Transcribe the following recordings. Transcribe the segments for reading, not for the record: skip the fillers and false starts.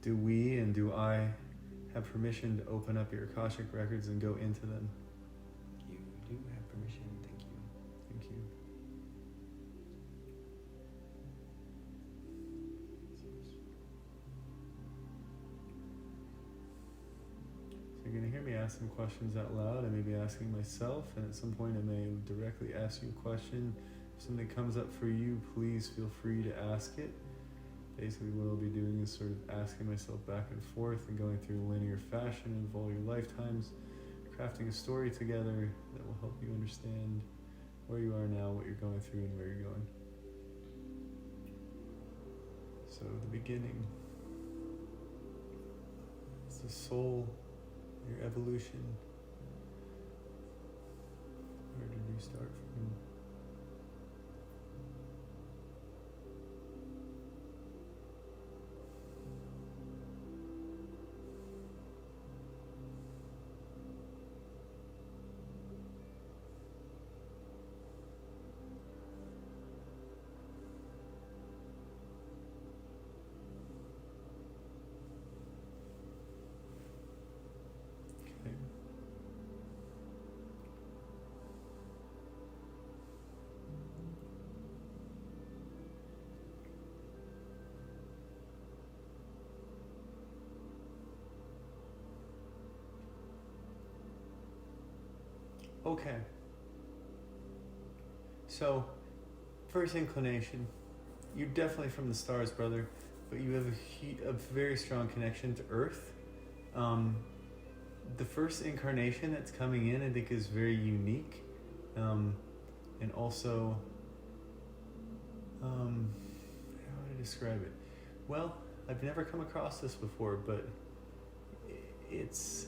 do we and do I have permission to open up your Akashic records and go into them? You do have permission. Thank you. Thank you. So you're going to hear me ask some questions out loud. I may be asking myself, and at some point I may directly ask you a question. If something comes up for you, please feel free to ask it. Basically what I'll be doing is sort of asking myself back and forth and going through a linear fashion of all your lifetimes, crafting a story together that will help you understand where you are now, what you're going through, and where you're going. So the beginning. It's the soul, your evolution. Where did you start from? Okay. So, first inclination. You're definitely from the stars, brother, but you have a very strong connection to Earth. The first incarnation that's coming in, I think, is very unique. And also, how would I describe it? Well, I've never come across this before, but it's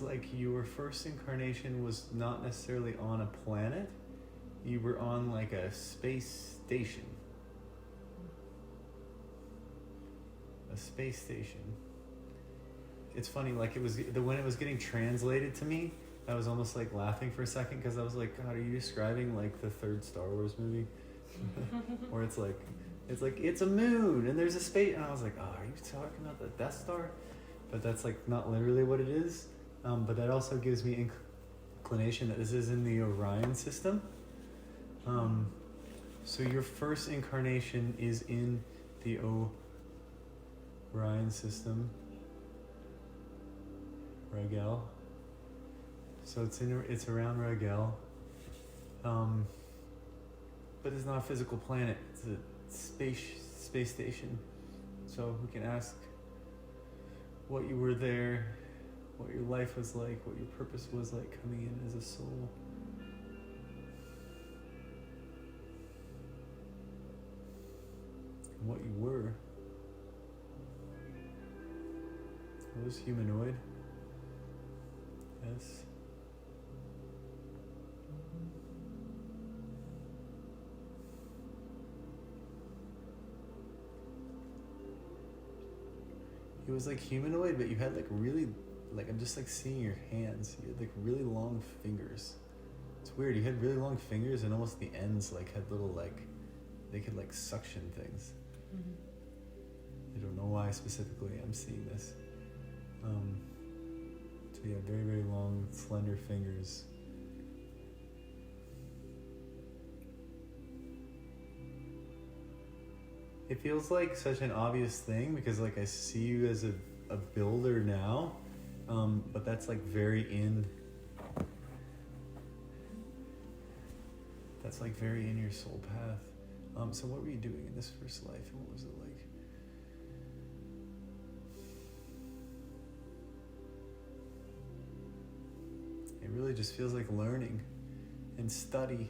like your first incarnation was not necessarily on a planet. You were on like a space station. A space station. It's funny, like when it was getting translated to me, I was almost like laughing for a second because I was like, God, are you describing like the third Star Wars movie? Or it's like it's a moon and there's a space, and I was like, oh, are you talking about the Death Star? But that's like not literally what it is. But that also gives me inclination that this is in the Orion system. So your first incarnation is in the Orion system, Rigel. So it's around Rigel, but it's not a physical planet. It's a space station. So we can ask what you were there, what your life was like, what your purpose was like coming in as a soul. And what you were. It was humanoid. Yes. It was like humanoid, but you had like really, like I'm just like seeing your hands. You had like really long fingers. It's weird. You had really long fingers, and almost the ends like had little like, they could like suction things. Mm-hmm. I don't know why specifically I'm seeing this. So yeah, very, very long, slender fingers. It feels like such an obvious thing because like I see you as a builder now, but that's like very in your soul path. So what were you doing in this first life, and what was it like? It really just feels like learning and study.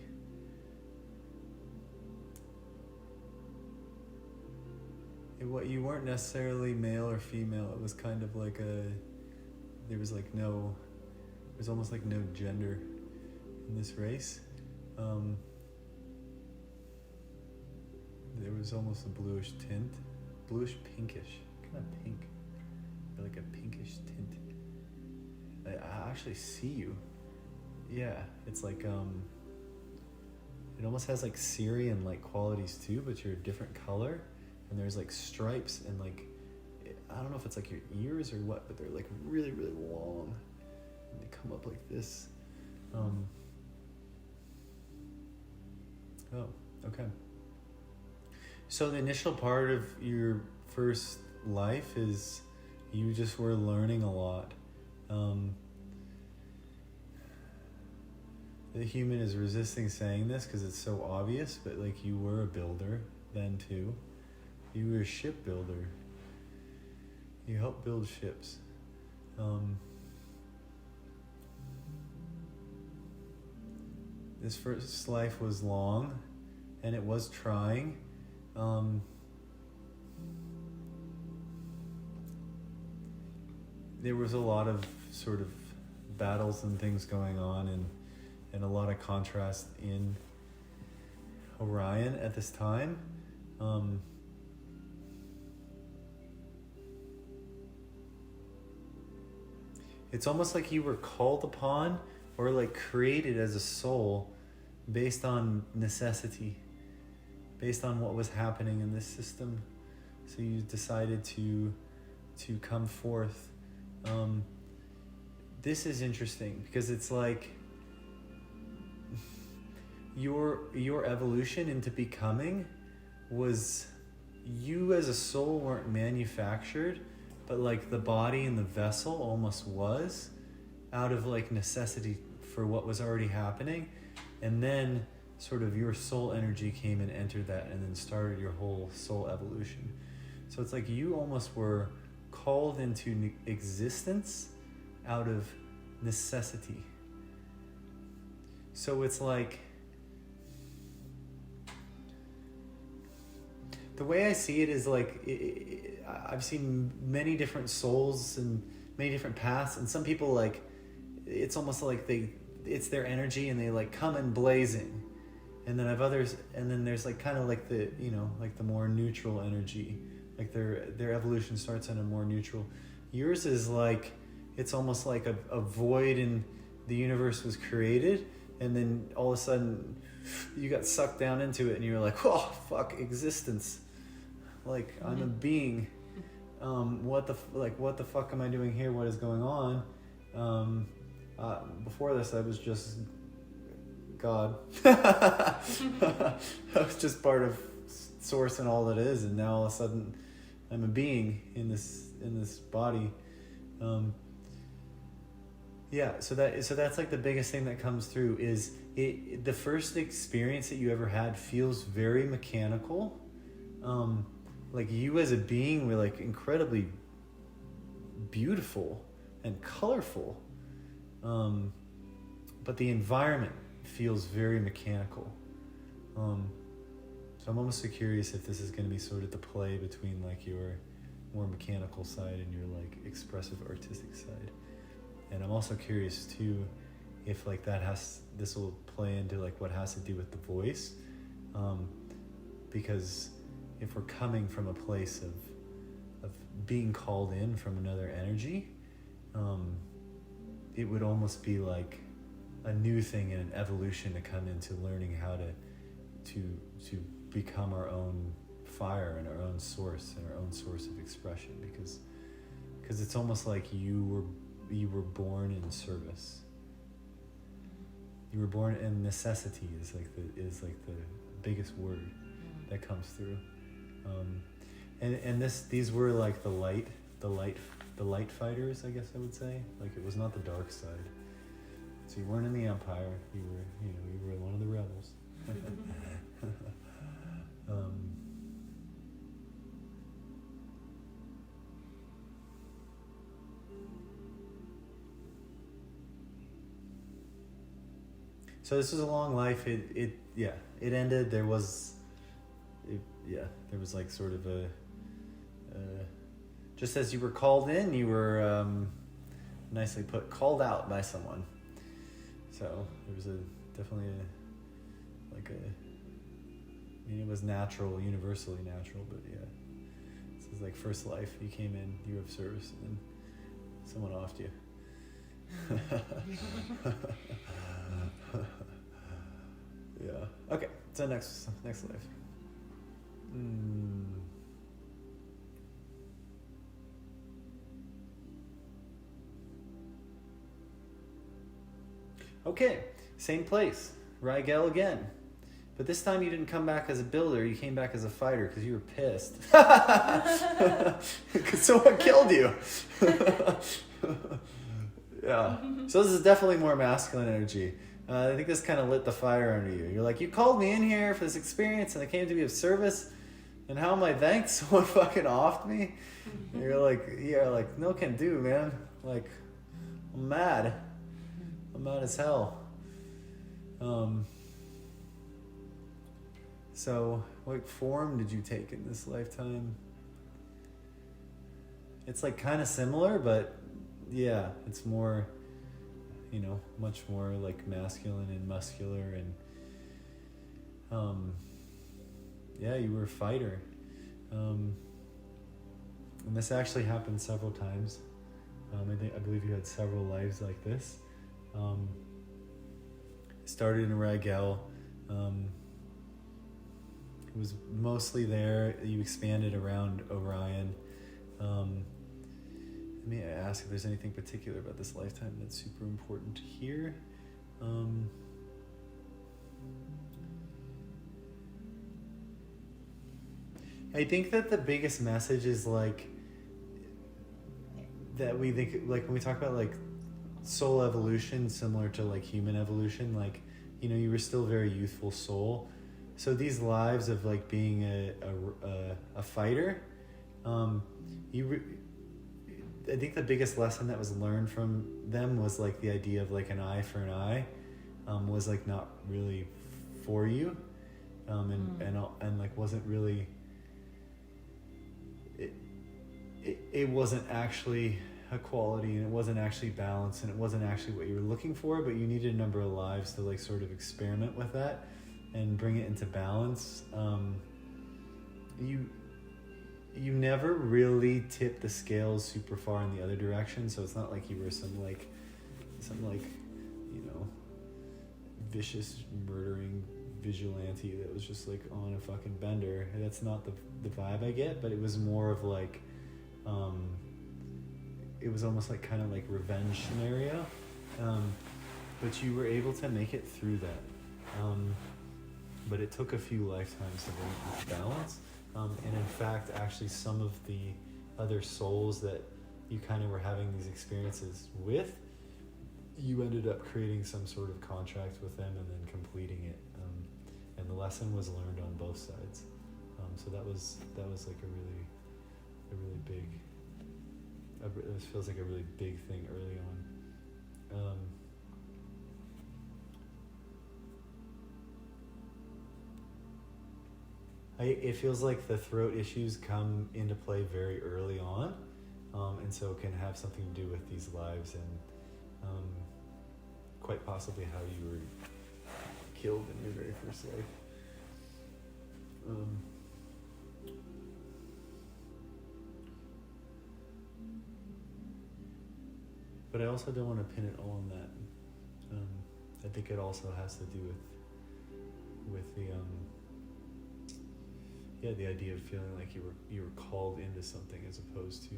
What you weren't necessarily male or female. It was kind of like there was almost like no gender in this race. There was almost a bluish tint, bluish pinkish, kind of pink, or like a pinkish tint. I actually see you. Yeah, it's like it almost has like Syrian like qualities too, but you're a different color. and there's like stripes and like, I don't know if it's like your ears or what, but they're like really, really long, and they come up like this. Oh, okay. So the initial part of your first life is you just were learning a lot. The human is resisting saying this because it's so obvious, but like you were a builder then too. You were a shipbuilder. You helped build ships. This first life was long, and it was trying. There was a lot of sort of battles and things going on, and a lot of contrast in Orion at this time. It's almost like you were called upon or like created as a soul based on necessity, based on what was happening in this system. So you decided to come forth. This is interesting because it's like your evolution into becoming was, you as a soul weren't manufactured, but like the body and the vessel almost was, out of like necessity for what was already happening. And then sort of your soul energy came and entered that and then started your whole soul evolution. So it's like you almost were called into existence out of necessity. So it's like, the way I see it is like, I've seen many different souls and many different paths, and some people like, it's almost like it's their energy and they like come in blazing. And then I've others, and then there's like kind of like the, like the more neutral energy, like their evolution starts in a more neutral. Yours is like, it's almost like a void in the universe was created, and then all of a sudden you got sucked down into it and you're like, oh fuck, existence. Like I'm a being. What the fuck am I doing here? What is going on? Before this, I was just God. I was just part of Source and all that is, and now all of a sudden, I'm a being in this body. So that's like the biggest thing that comes through is the first experience that you ever had feels very mechanical. Like you as a being were like incredibly beautiful and colorful, but the environment feels very mechanical. So I'm almost so curious if this is going to be sort of the play between like your more mechanical side and your like expressive artistic side. And I'm also curious too if like this will play into like what has to do with the voice, because if we're coming from a place of being called in from another energy, it would almost be like a new thing in an evolution to come into learning how to become our own fire and our own source and our own source of expression, because it's almost like you were born in service. You were born, and necessity is like the biggest word that comes through. And these were like the light fighters, I guess I would say. Like it was not the dark side. So you weren't in the Empire. You were one of the rebels. So this was a long life. It ended. There was like sort of a just as you were called in, you were nicely put, called out by someone. So there was definitely it was natural, universally natural, but yeah, this is like first life. You came in, you were of service, and then someone offed you. Yeah. Okay. So next life. Okay, same place, Rigel again. But this time you didn't come back as a builder, you came back as a fighter because you were pissed. Because someone killed you. Yeah. So this is definitely more masculine energy. I think this kind of lit the fire under you. You're like, you called me in here for this experience and I came to be of service. And how am I thanked? Someone fucking offed me? And you're like, yeah, like, no can do, man. Like, I'm mad. I'm mad as hell. So, what form did you take in this lifetime? It's like kind of similar, but yeah, it's more, you know, much more like masculine and muscular and, yeah, you were a fighter. And this actually happened several times. I believe you had several lives like this. Started in Rigel. It was mostly there. You expanded around Orion. Let me ask if there's anything particular about this lifetime that's super important here. I think that the biggest message is like that we think, like when we talk about like soul evolution, similar to like human evolution, like, you know, you were still a very youthful soul. So these lives of like being a fighter, I think the biggest lesson that was learned from them was like the idea of like an eye for an eye, was like not really for you, and like wasn't really. It wasn't actually a quality, and it wasn't actually balance, and it wasn't actually what you were looking for, but you needed a number of lives to like sort of experiment with that and bring it into balance. You never really tipped the scales super far in the other direction, so it's not like you were some like you know, vicious murdering vigilante that was just like on a fucking bender. That's not the vibe I get, but it was more of like it was almost like kind of like revenge scenario, but you were able to make it through that, but it took a few lifetimes to bring it to balance, and in fact actually some of the other souls that you kind of were having these experiences with, you ended up creating some sort of contract with them and then completing it, and the lesson was learned on both sides. So that was like a really big. This feels like a really big thing early on. It feels like the throat issues come into play very early on, and so it can have something to do with these lives and quite possibly how you were killed in your very first life. But I also don't want to pin it all on that. I think it also has to do with the the idea of feeling like you were called into something as opposed to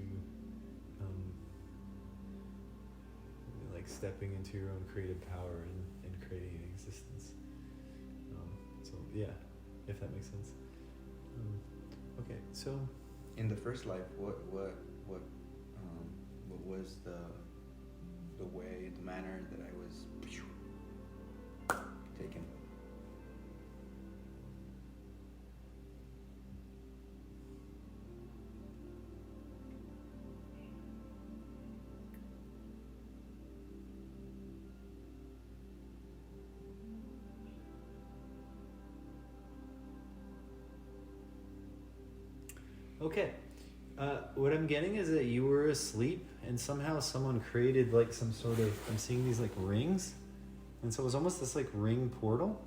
like stepping into your own creative power and creating an existence. So yeah, if that makes sense. Okay, so in the first life, what was the way, the manner that I was taken? okay. What I'm getting is that you were asleep and somehow someone created like some sort of, I'm seeing these like rings, and so it was almost this like ring portal,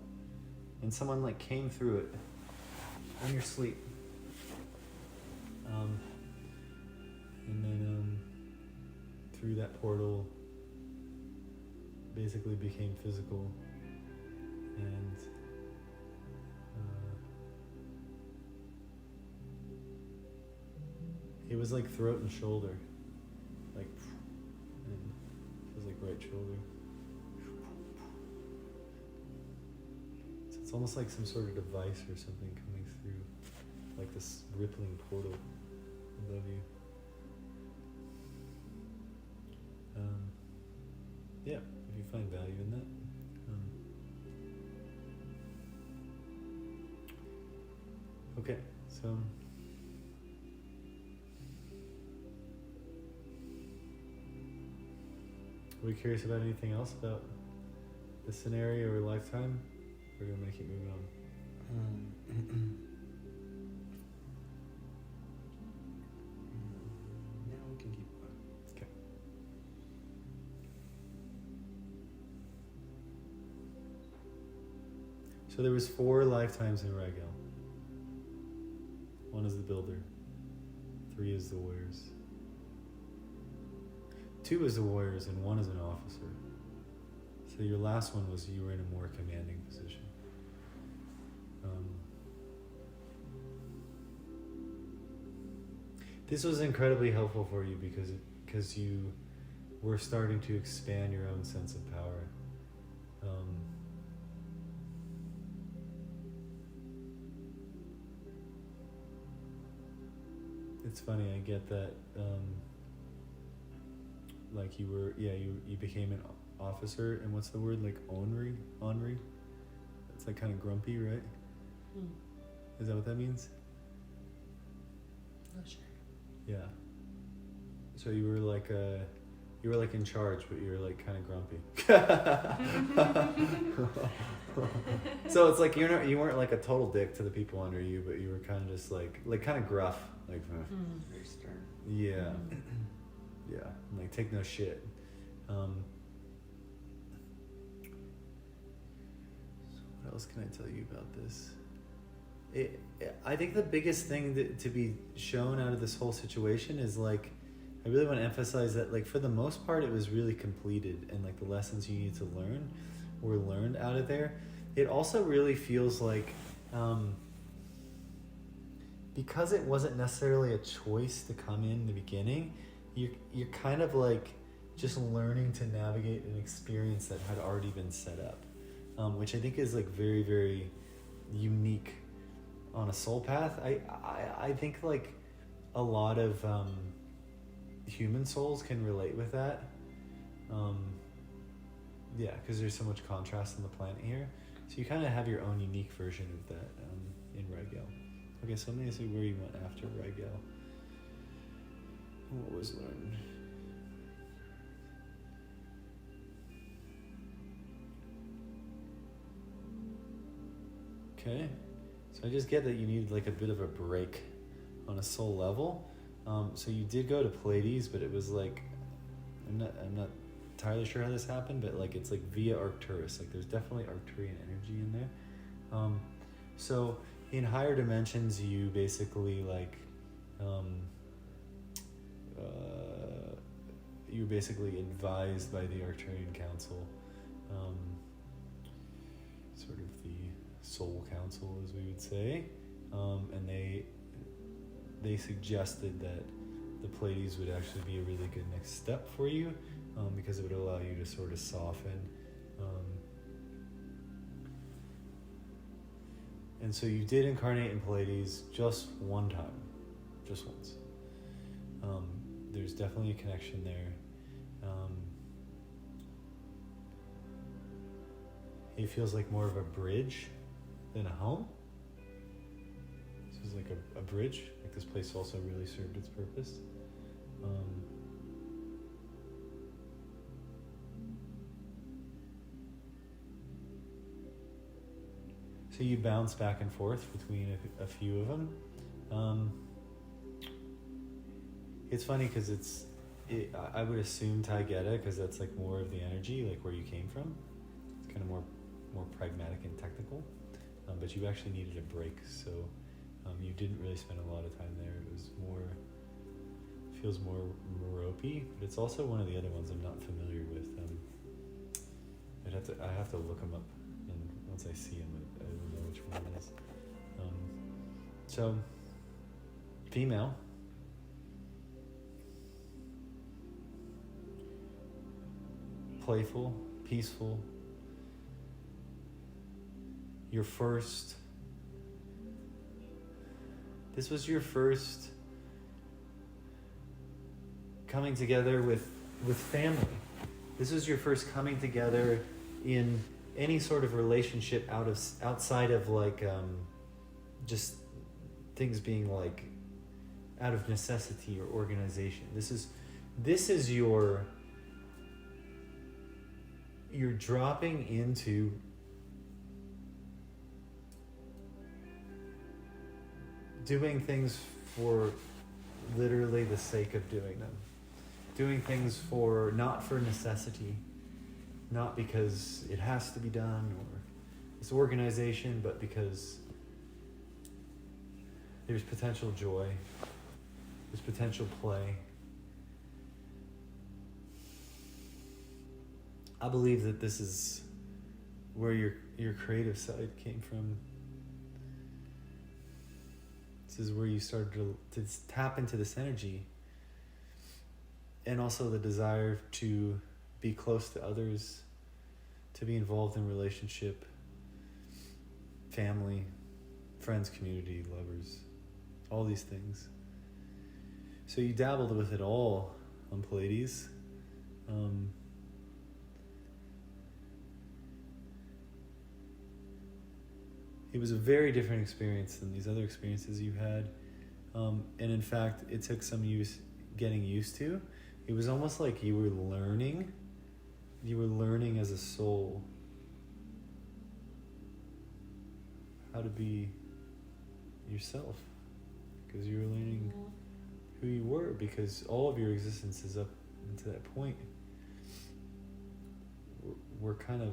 and someone like came through it in your sleep, and then through that portal basically became physical, and it was like throat and shoulder, like, and it was like right shoulder. It's almost like some sort of device or something coming through, like this rippling portal above you. Yeah, if you find value in that. Okay, so are we curious about anything else about the scenario or lifetime? Or do you want me to keep moving on? Yeah, we can keep going. Okay. So there was 4 lifetimes in Rigel. 1 is the builder. 3 is the warriors. 2 is the warriors and 1 is an officer. So your last one was you were in a more commanding position. This was incredibly helpful for you because you were starting to expand your own sense of power. It's funny, I get that. Like you were, you became an officer, and what's the word, like ornery? It's like kind of grumpy, right? Is that what that means? Not sure. Yeah. So you were like in charge, but you were like kind of grumpy. So it's like you weren't like a total dick to the people under you, but you were kind of just like kind of gruff, like Very stern. yeah, yeah, like take no shit. So what else can I tell you about this? I think the biggest thing to be shown out of this whole situation is like, I really want to emphasize that like for the most part it was really completed, and like the lessons you needed to learn were learned out of there. It also really feels like because it wasn't necessarily a choice to come in the beginning, you're kind of like just learning to navigate an experience that had already been set up, which I think is like very, very unique on a soul path. I think like a lot of human souls can relate with that. Yeah, because there's so much contrast on the planet here. So you kind of have your own unique version of that in Rigel. Okay, so let me see where you went after Rigel. What was learned? Okay, so I just get that you need like a bit of a break on a soul level. So you did go to Pleiades, but it was like I'm not entirely sure how this happened, but like it's like via Arcturus. Like there's definitely Arcturian energy in there. So in higher dimensions, you basically like you're basically advised by the Arcturian Council, sort of the Soul Council, as we would say, and they suggested that the Pleiades would actually be a really good next step for you, because it would allow you to sort of soften. And so you did incarnate in Pleiades just one time, just once. There's definitely a connection there. It feels like more of a bridge than a home. This is like a bridge. Like this place also really served its purpose. So you bounce back and forth between a few of them. It's funny because I would assume Taigeta, because that's like more of the energy, like where you came from. It's kind of more pragmatic and technical. But you actually needed a break, so you didn't really spend a lot of time there. It was feels more ropey, but it's also one of the other ones I'm not familiar with. I have to look them up, and once I see them, I will know which one it is. So, female. Playful, peaceful. your first, this was your first coming together with family. This was your first coming together in any sort of relationship outside of like just things being like out of necessity or organization. This is you're dropping into doing things for literally the sake of doing them. Doing things not for necessity, not because it has to be done or it's organization, but because there's potential joy, there's potential play. I believe that this is where your creative side came from. This is where you started to tap into this energy. And also the desire to be close to others, to be involved in relationship, family, friends, community, lovers, all these things. So you dabbled with it all on Pleiades. It was a very different experience than these other experiences you had. And in fact, it took some getting used to. It was almost like you were learning as a soul how to be yourself, because you were learning who you were, because all of your existence is up until that point were kind of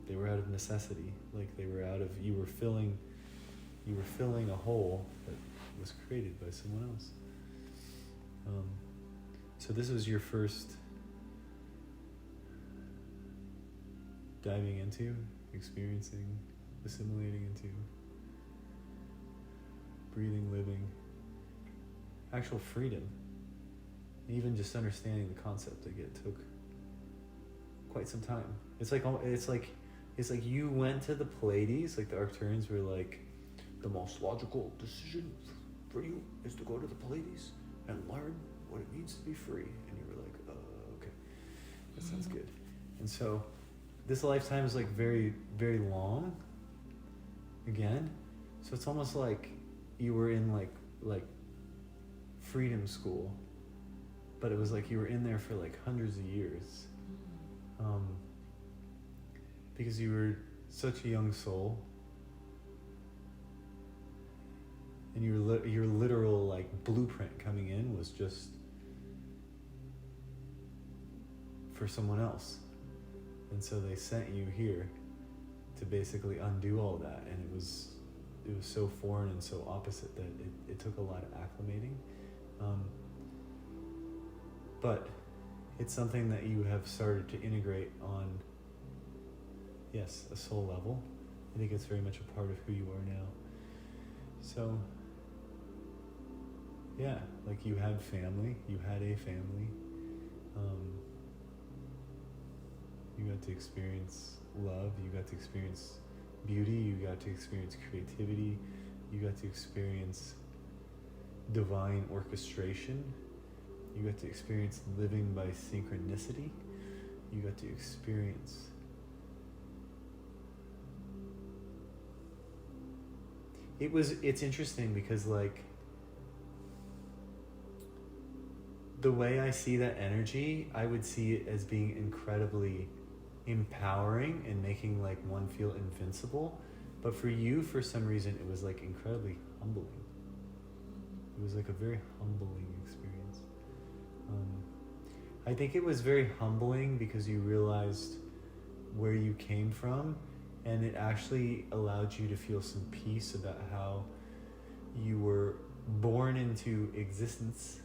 they were out of necessity, like they were out of, you were filling a hole that was created by someone else. So this was your first diving into, experiencing, assimilating into, breathing, living, actual freedom. Even just understanding the concept again took quite some time. It's like you went to the Pleiades, like the Arcturians were like, the most logical decision for you is to go to the Pleiades and learn what it means to be free. And you were like, oh, okay, that sounds good. And so this lifetime is like very, very long again. So it's almost like you were in like freedom school, but it was like you were in there for like hundreds of years. Because you were such a young soul. And your literal like blueprint coming in was just for someone else. And so they sent you here to basically undo all that. And it was so foreign and so opposite that it took a lot of acclimating. But it's something that you have started to integrate on, yes, a soul level. I think it's very much a part of who you are now. So, yeah, like you had family, you had a family. You got to experience love, you got to experience beauty, you got to experience creativity, you got to experience divine orchestration, you got to experience living by synchronicity, you got to experience it's interesting because like the way I see that energy, I would see it as being incredibly empowering and making like one feel invincible. But for you, for some reason, it was like incredibly humbling. It was like a very humbling experience. I think it was very humbling because you realized where you came from, and it actually allowed you to feel some peace about how you were born into existence,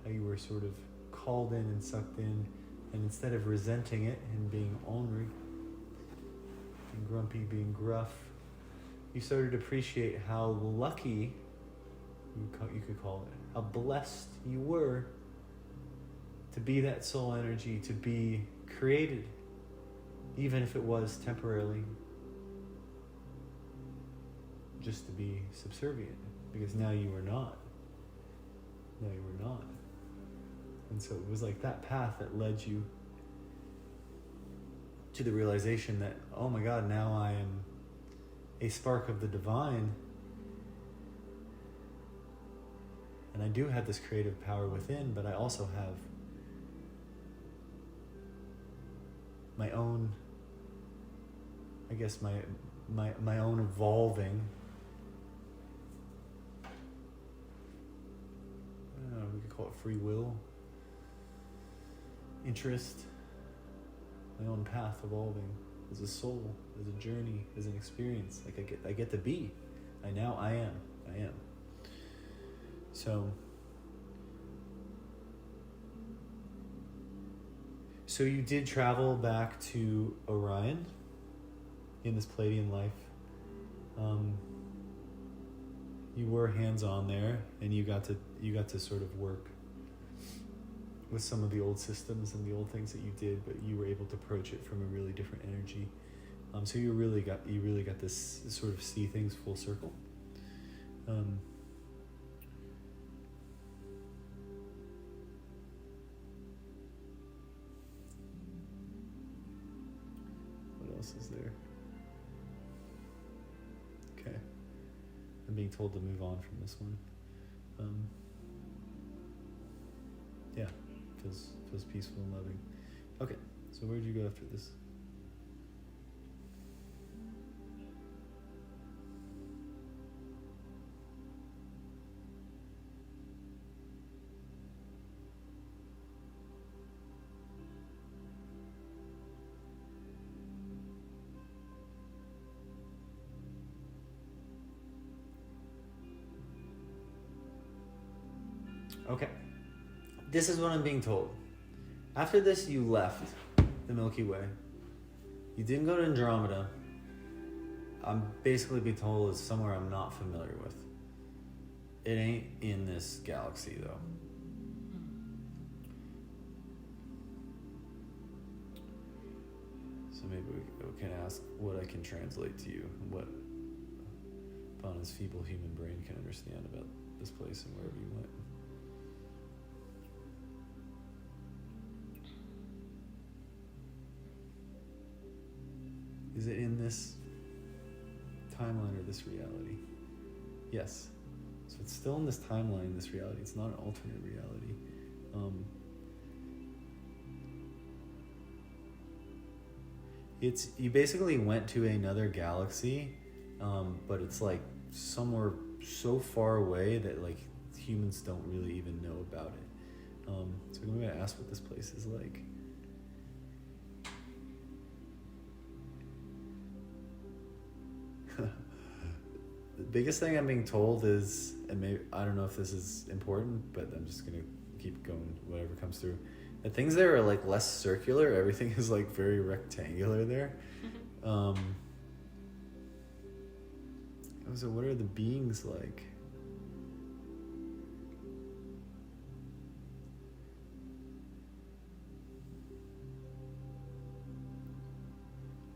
how you were sort of called in and sucked in, and instead of resenting it and being ornery, being grumpy, being gruff, you started to appreciate how lucky, you could call it, how blessed you were to be that soul energy, to be created even if it was temporarily, just to be subservient, because now you were not. Now you were not. And so it was like that path that led you to the realization that, oh my God, now I am a spark of the divine. And I do have this creative power within, but I also have my own, I guess my own evolving, I don't know, we could call it free will, interest, my own path evolving as a soul, as a journey, as an experience. Like I get to be. I am. So you did travel back to Orion in this Palladian life. You were hands-on there, and you got to sort of work with some of the old systems and the old things that you did, but you were able to approach it from a really different energy. So you really got this sort of see things full circle. What else is there? Okay, I'm being told to move on from this one. Yeah, feels peaceful and loving. Okay, so where'd you go after this? Okay. This is what I'm being told. After this, you left the Milky Way. You didn't go to Andromeda. I'm basically being told it's somewhere I'm not familiar with. It ain't in this galaxy, though. So maybe we can ask what I can translate to you, what Pana's feeble human brain can understand about this place and wherever you went. Is it in this timeline or this reality? Yes. So it's still in this timeline, this reality. It's not an alternate reality. You basically went to another galaxy, but it's like somewhere so far away that like humans don't really even know about it. So I'm going to ask what this place is like. The biggest thing I'm being told is, and maybe I don't know if this is important, but I'm just gonna keep going whatever comes through. The things there are like less circular. Everything is like very rectangular there. So what are the beings like?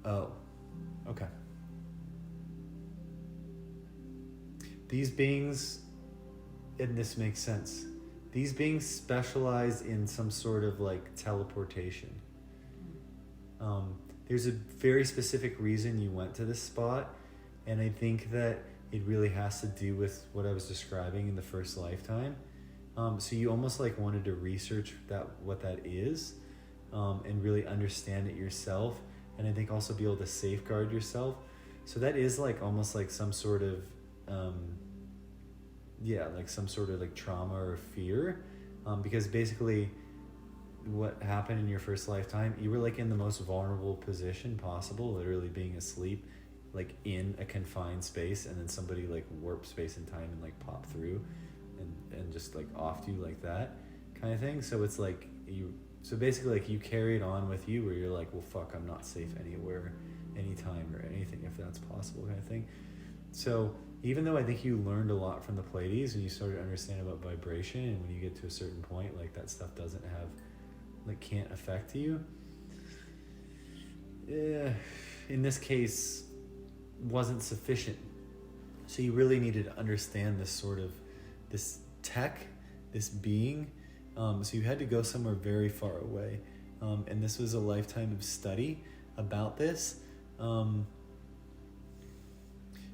Oh, okay. These beings, and this makes sense, these beings specialize in some sort of like teleportation. There's a very specific reason you went to this spot, and I think that it really has to do with what I was describing in the first lifetime. So you almost like wanted to research what that is, and really understand it yourself, and I think also be able to safeguard yourself. So that is like almost like some sort of like some sort of like trauma or fear, because basically what happened in your first lifetime, you were like in the most vulnerable position possible, literally being asleep like in a confined space, and then somebody like warped space and time and like popped through and just like offed you like that kind of thing. So it's like so basically like you carried on with you where you're like, well fuck, I'm not safe anywhere, anytime or anything if that's possible kind of thing. So even though I think you learned a lot from the Pleiades and you started to understand about vibration, and when you get to a certain point, like that stuff can't affect you, in this case, wasn't sufficient. So you really needed to understand this tech, this being. So you had to go somewhere very far away. And this was a lifetime of study about this.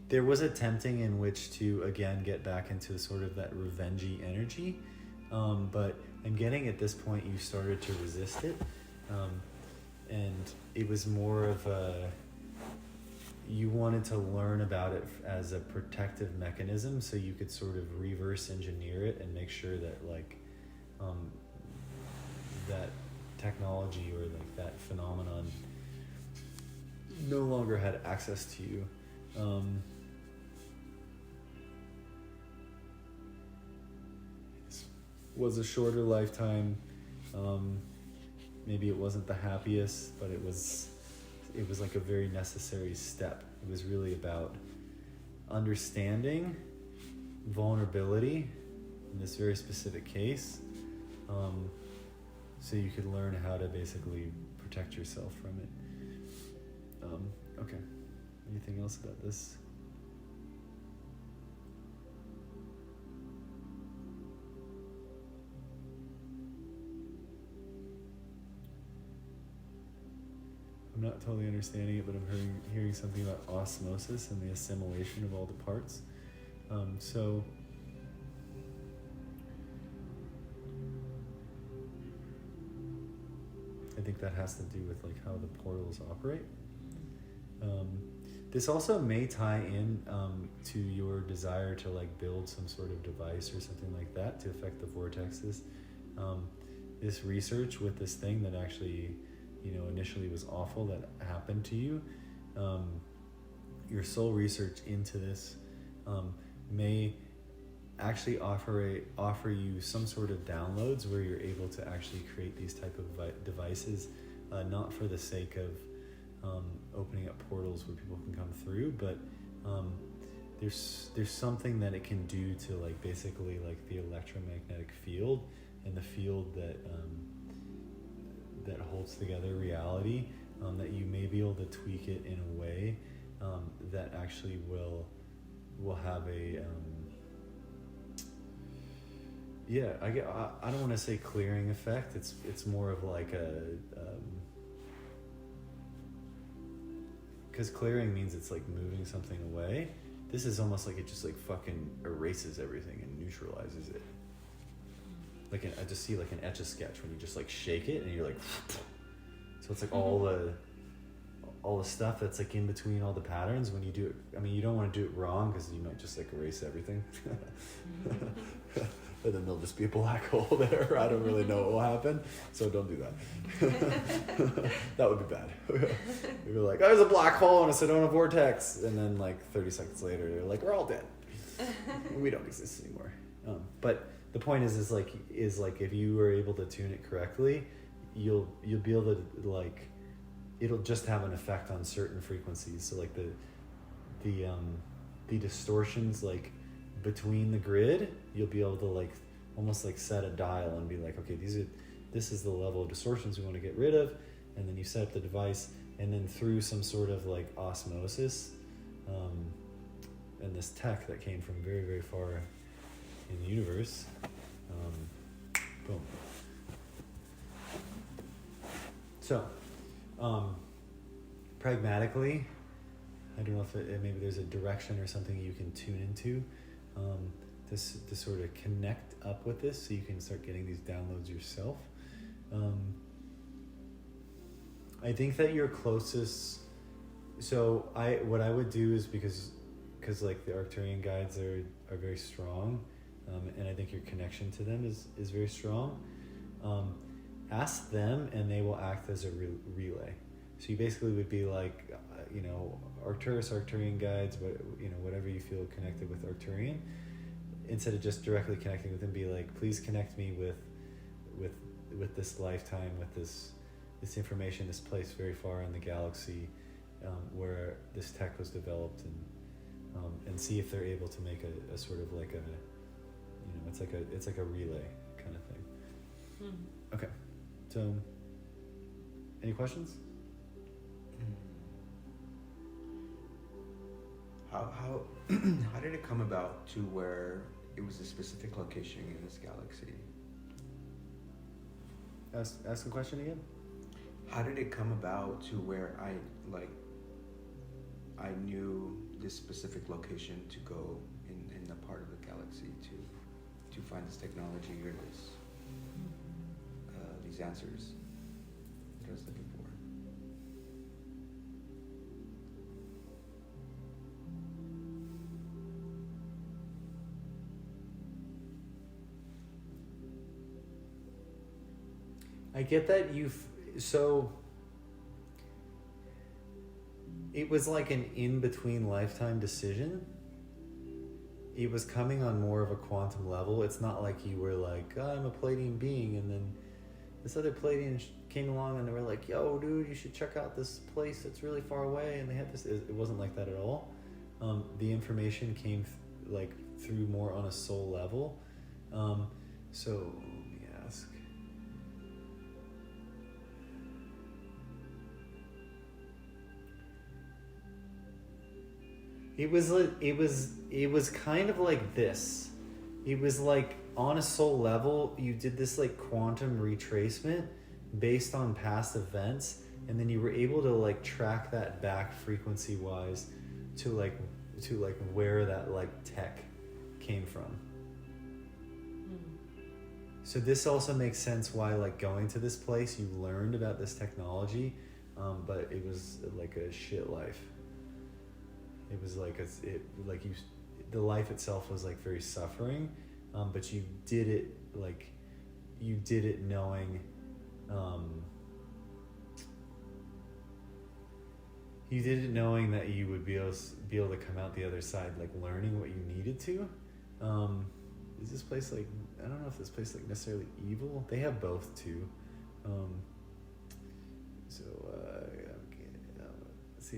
There was a tempting in which to, again, get back into sort of that revengey energy. But I'm getting at this point you started to resist it. And it was more of you wanted to learn about it as a protective mechanism so you could sort of reverse engineer it and make sure that that technology or that phenomenon no longer had access to you. This was a shorter lifetime. Maybe it wasn't the happiest, but it was like a very necessary step. It was really about understanding vulnerability in this very specific case, so you could learn how to basically protect yourself from it. Okay. Anything else about this? I'm not totally understanding it, but I'm hearing something about osmosis and the assimilation of all the parts. So I think that has to do with how the portals operate. This also may tie in to your desire to build some sort of device or something like that to affect the vortexes. This research with this thing that actually initially was awful that happened to you, your soul research into this may actually offer you some sort of downloads where you're able to actually create these type of devices, not for the sake of opening up portals where people can come through, but there's something that it can do to basically the electromagnetic field and the field that holds together reality, that you may be able to tweak it in a way that actually will have a I don't want to say clearing effect. It's more of because clearing means it's moving something away. This is almost like it just fucking erases everything and neutralizes it. I just see an Etch-a-Sketch when you just shake it and you're so it's all the stuff that's in between all the patterns when you do it. I mean, you don't want to do it wrong because you might just erase everything. And then there'll just be a black hole there. I don't really know what will happen, so don't do that. That would be bad. You'd be like, oh, there's a black hole in a Sedona vortex, and then 30 seconds later, they're like, we're all dead. We don't exist anymore. But the point is if you were able to tune it correctly, you'll be able to it'll just have an effect on certain frequencies. So the distortions between the grid, you'll be able to almost set a dial and be okay, this is the level of distortions we want to get rid of, and then you set up the device, and then through some sort of osmosis, and this tech that came from very, very far in the universe, boom. So, pragmatically, I don't know if maybe there's a direction or something you can tune into to sort of connect up with this so you can start getting these downloads yourself. I think that your closest... So what I would do is because the Arcturian guides are very strong, and I think your connection to them is very strong. Ask them and they will act as a relay. So you basically would be Arcturian guides, but whatever you feel connected with Arcturian, instead of just directly connecting with them, be please connect me with this lifetime, with this information, this place very far in the galaxy, where this tech was developed, and see if they're able to make a sort of it's like a relay kind of thing. Okay, so any questions? how how did it come about to where it was a specific location in this galaxy? Ask the question again. How did it come about to where I knew this specific location to go in the part of the galaxy to find this technology or this these answers that I was looking for? I get that so it was like an in-between lifetime decision. It was coming on more of a quantum level. It's not like you were like, oh, I'm a Palladian being, and then this other Palladian came along and they were like, yo, dude, you should check out this place that's really far away, and they had this. It wasn't like that at all. The information came through more on a soul level. So let me ask. It was kind of like this. It was like on a soul level, you did this like quantum retracement based on past events, and then you were able to like track that back frequency wise to where that like tech came from. So this also makes sense why like going to this place you learned about this technology, but it was like a shit life. It was like the life itself was like very suffering, but you did it knowing, that you would be able to come out the other side, like learning what you needed to. Is this place like, I don't know if this place like necessarily evil. They have both too. Let's see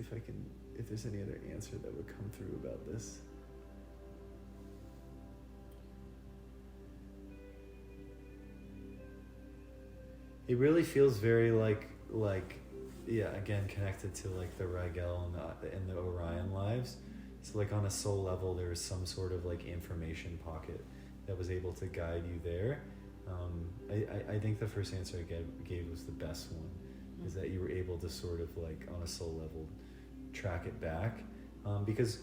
if there's any other answer that would come through about this. It really feels very again connected to like the Rigel and the Orion lives. So like on a soul level, there was some sort of like information pocket that was able to guide you there. I think the first answer I gave was the best one, is that you were able to sort of like on a soul level track it back, because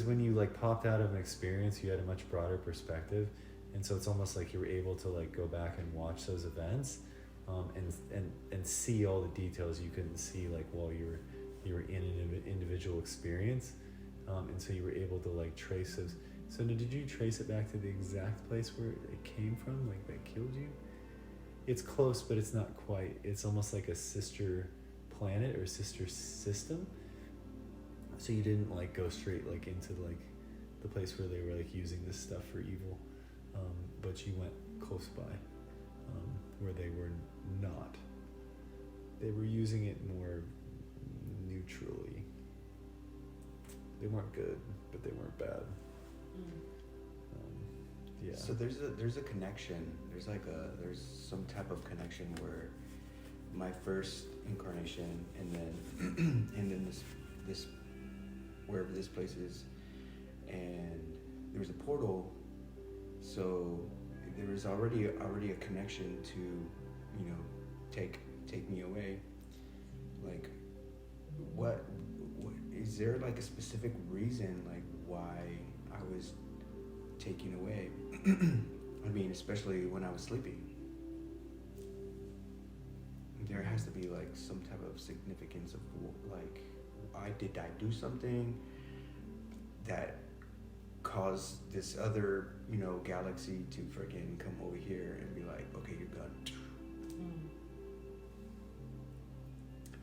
when you like popped out of an experience, you had a much broader perspective, and so it's almost like you were able to like go back and watch those events, and see all the details you couldn't see like while you were in an individual experience, and so you were able to like trace those. So did you trace it back to the exact place where it came from, like that killed you? It's close, but it's not quite. It's almost like a sister planet or sister system. So you didn't like go straight like into like the place where they were like using this stuff for evil, but you went close by, where they were not. They were using it more neutrally. They weren't good, but they weren't bad. Yeah. So there's a connection. There's some type of connection where my first incarnation and then this wherever this place is, and there was a portal. So there was already a connection to, take me away. Like, what is there like a specific reason like why I was taken away? I mean, especially when I was sleeping. There has to be like some type of significance of like, did I do something that caused this other, galaxy to freaking come over here and be like, okay, you're done.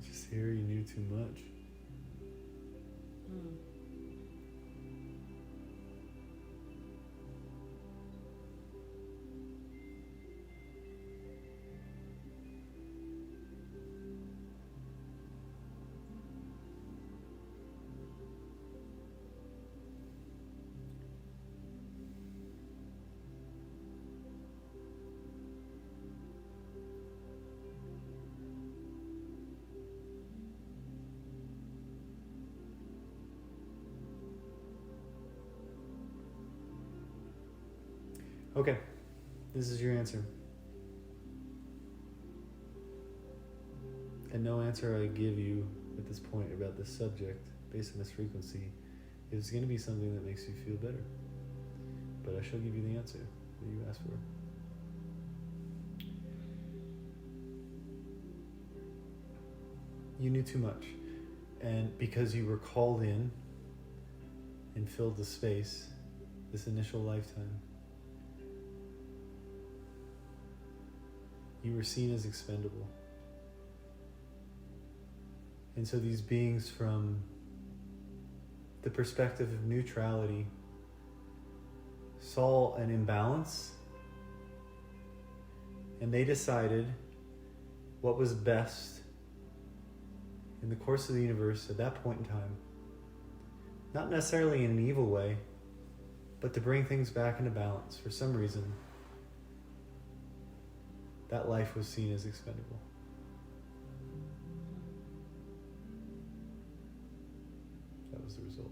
Just here, you knew too much. Okay, this is your answer. And no answer I give you at this point about this subject, based on this frequency, is going to be something that makes you feel better. But I shall give you the answer that you asked for. You knew too much. And because you were called in and filled the space, this initial lifetime, you were seen as expendable. And so these beings, from the perspective of neutrality, saw an imbalance, and they decided what was best in the course of the universe at that point in time. Not necessarily in an evil way, but to bring things back into balance. For some reason, that life was seen as expendable. That was the result.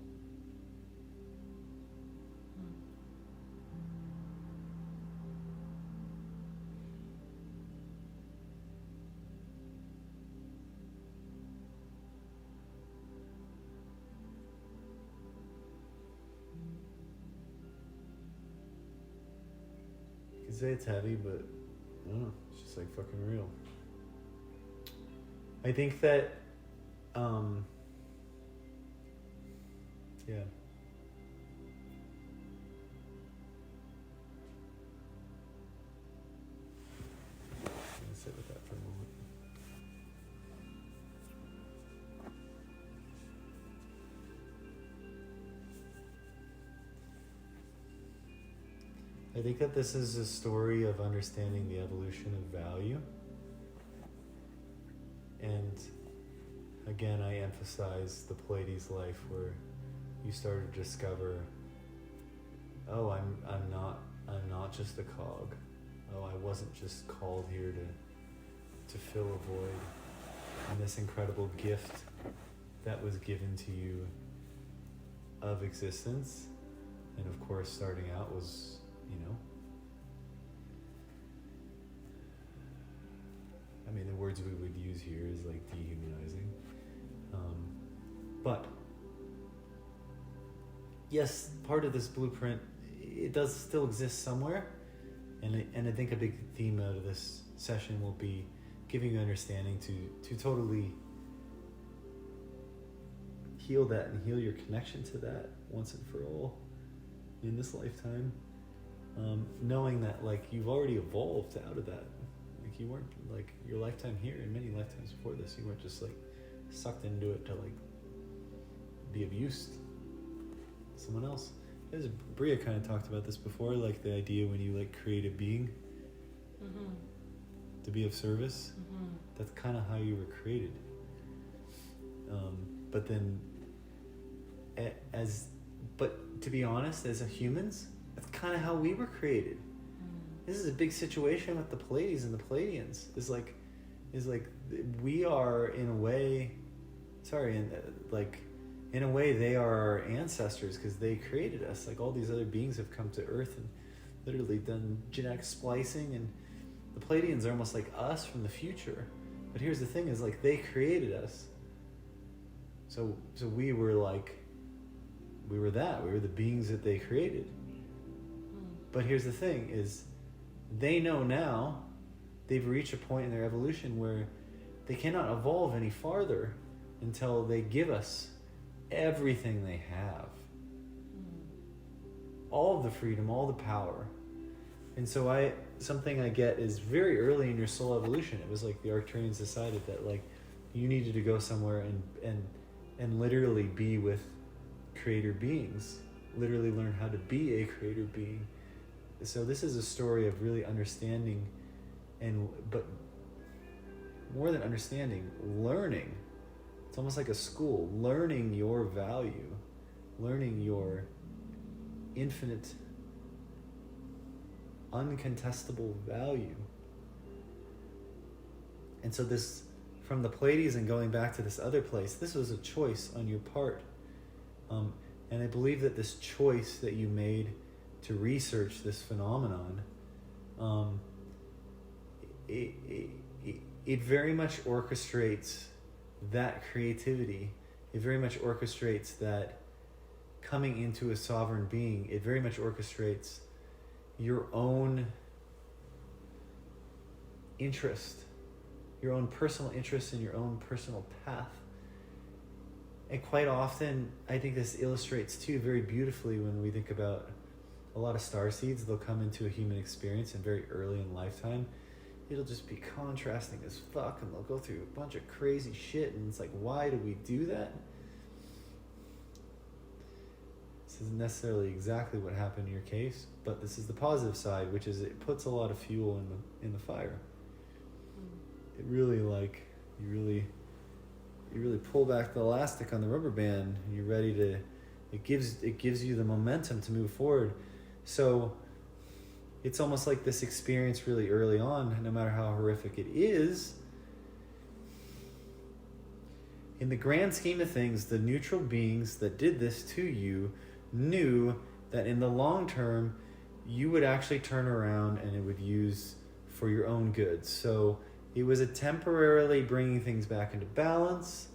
You could say it's heavy, but I don't know, it's just like fucking real. I think that, yeah. I'm gonna sit with that for a moment. I think that this is a story of understanding the evolution of value. And again, I emphasize the Pleiades life, where you start to discover, oh, I'm not just a cog. Oh, I wasn't just called here to fill a void. And this incredible gift that was given to you of existence, and of course starting out was, I mean, the words we would use here is like dehumanizing. But yes, part of this blueprint, it does still exist somewhere. And I think a big theme out of this session will be giving you understanding to totally heal that and heal your connection to that once and for all in this lifetime. Knowing that, like, you've already evolved out of that. Like, you weren't, like, your lifetime here and many lifetimes before this, you weren't just, like, sucked into it to, like, be of use to someone else. As Bria kind of talked about this before, like, the idea when you, like, create a being to be of service, that's kind of how you were created. But then, but to be honest, as a humans, that's kind of how we were created. This is a big situation with the Pleiades and the Pleiadians. Is like we are in a way, in a way they are our ancestors, because they created us. Like, all these other beings have come to Earth and literally done genetic splicing, and the Pleiadians are almost like us from the future. But here's the thing: is like they created us. So we were the beings that they created. But here's the thing: is they know now they've reached a point in their evolution where they cannot evolve any farther until they give us everything they have. All of the freedom, all the power. And so something I get is very early in your soul evolution, it was like the Arcturians decided that, like, you needed to go somewhere and literally be with creator beings, literally learn how to be a creator being. So this is a story of really understanding, but more than understanding, learning. It's almost like a school, learning your value, learning your infinite, uncontestable value. And so this, from the Pleiades and going back to this other place, this was a choice on your part. And I believe that this choice that you made to research this phenomenon, it very much orchestrates that creativity. It very much orchestrates that coming into a sovereign being. It very much orchestrates your own interest, your own personal interest and your own personal path. And quite often, I think this illustrates too very beautifully when we think about a lot of starseeds. They'll come into a human experience and very early in lifetime, it'll just be contrasting as fuck, and they'll go through a bunch of crazy shit, and it's like, why do we do that? This isn't necessarily exactly what happened in your case, but this is the positive side, which is it puts a lot of fuel in the fire. It really, like, you really pull back the elastic on the rubber band, and you're ready to, it gives you the momentum to move forward. So it's almost like this experience really early on, no matter how horrific it is, in the grand scheme of things, the neutral beings that did this to you knew that in the long term, you would actually turn around and it would use for your own good. So it was a temporarily bringing things back into balance.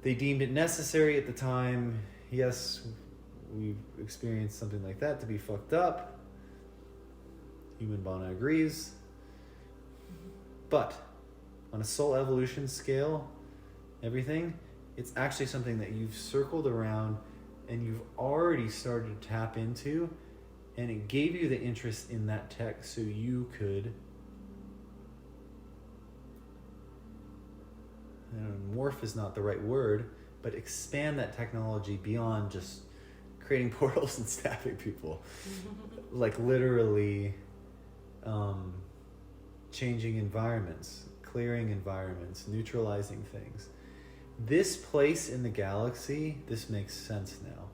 They deemed it necessary at the time. Yes, we've experienced something like that to be fucked up. Human Bana agrees. But on a soul evolution scale, everything, it's actually something that you've circled around and you've already started to tap into, and it gave you the interest in that tech so you could, morph is not the right word, but expand that technology beyond just creating portals and stabbing people. Like literally changing environments, clearing environments, neutralizing things. This place in the galaxy, this makes sense now.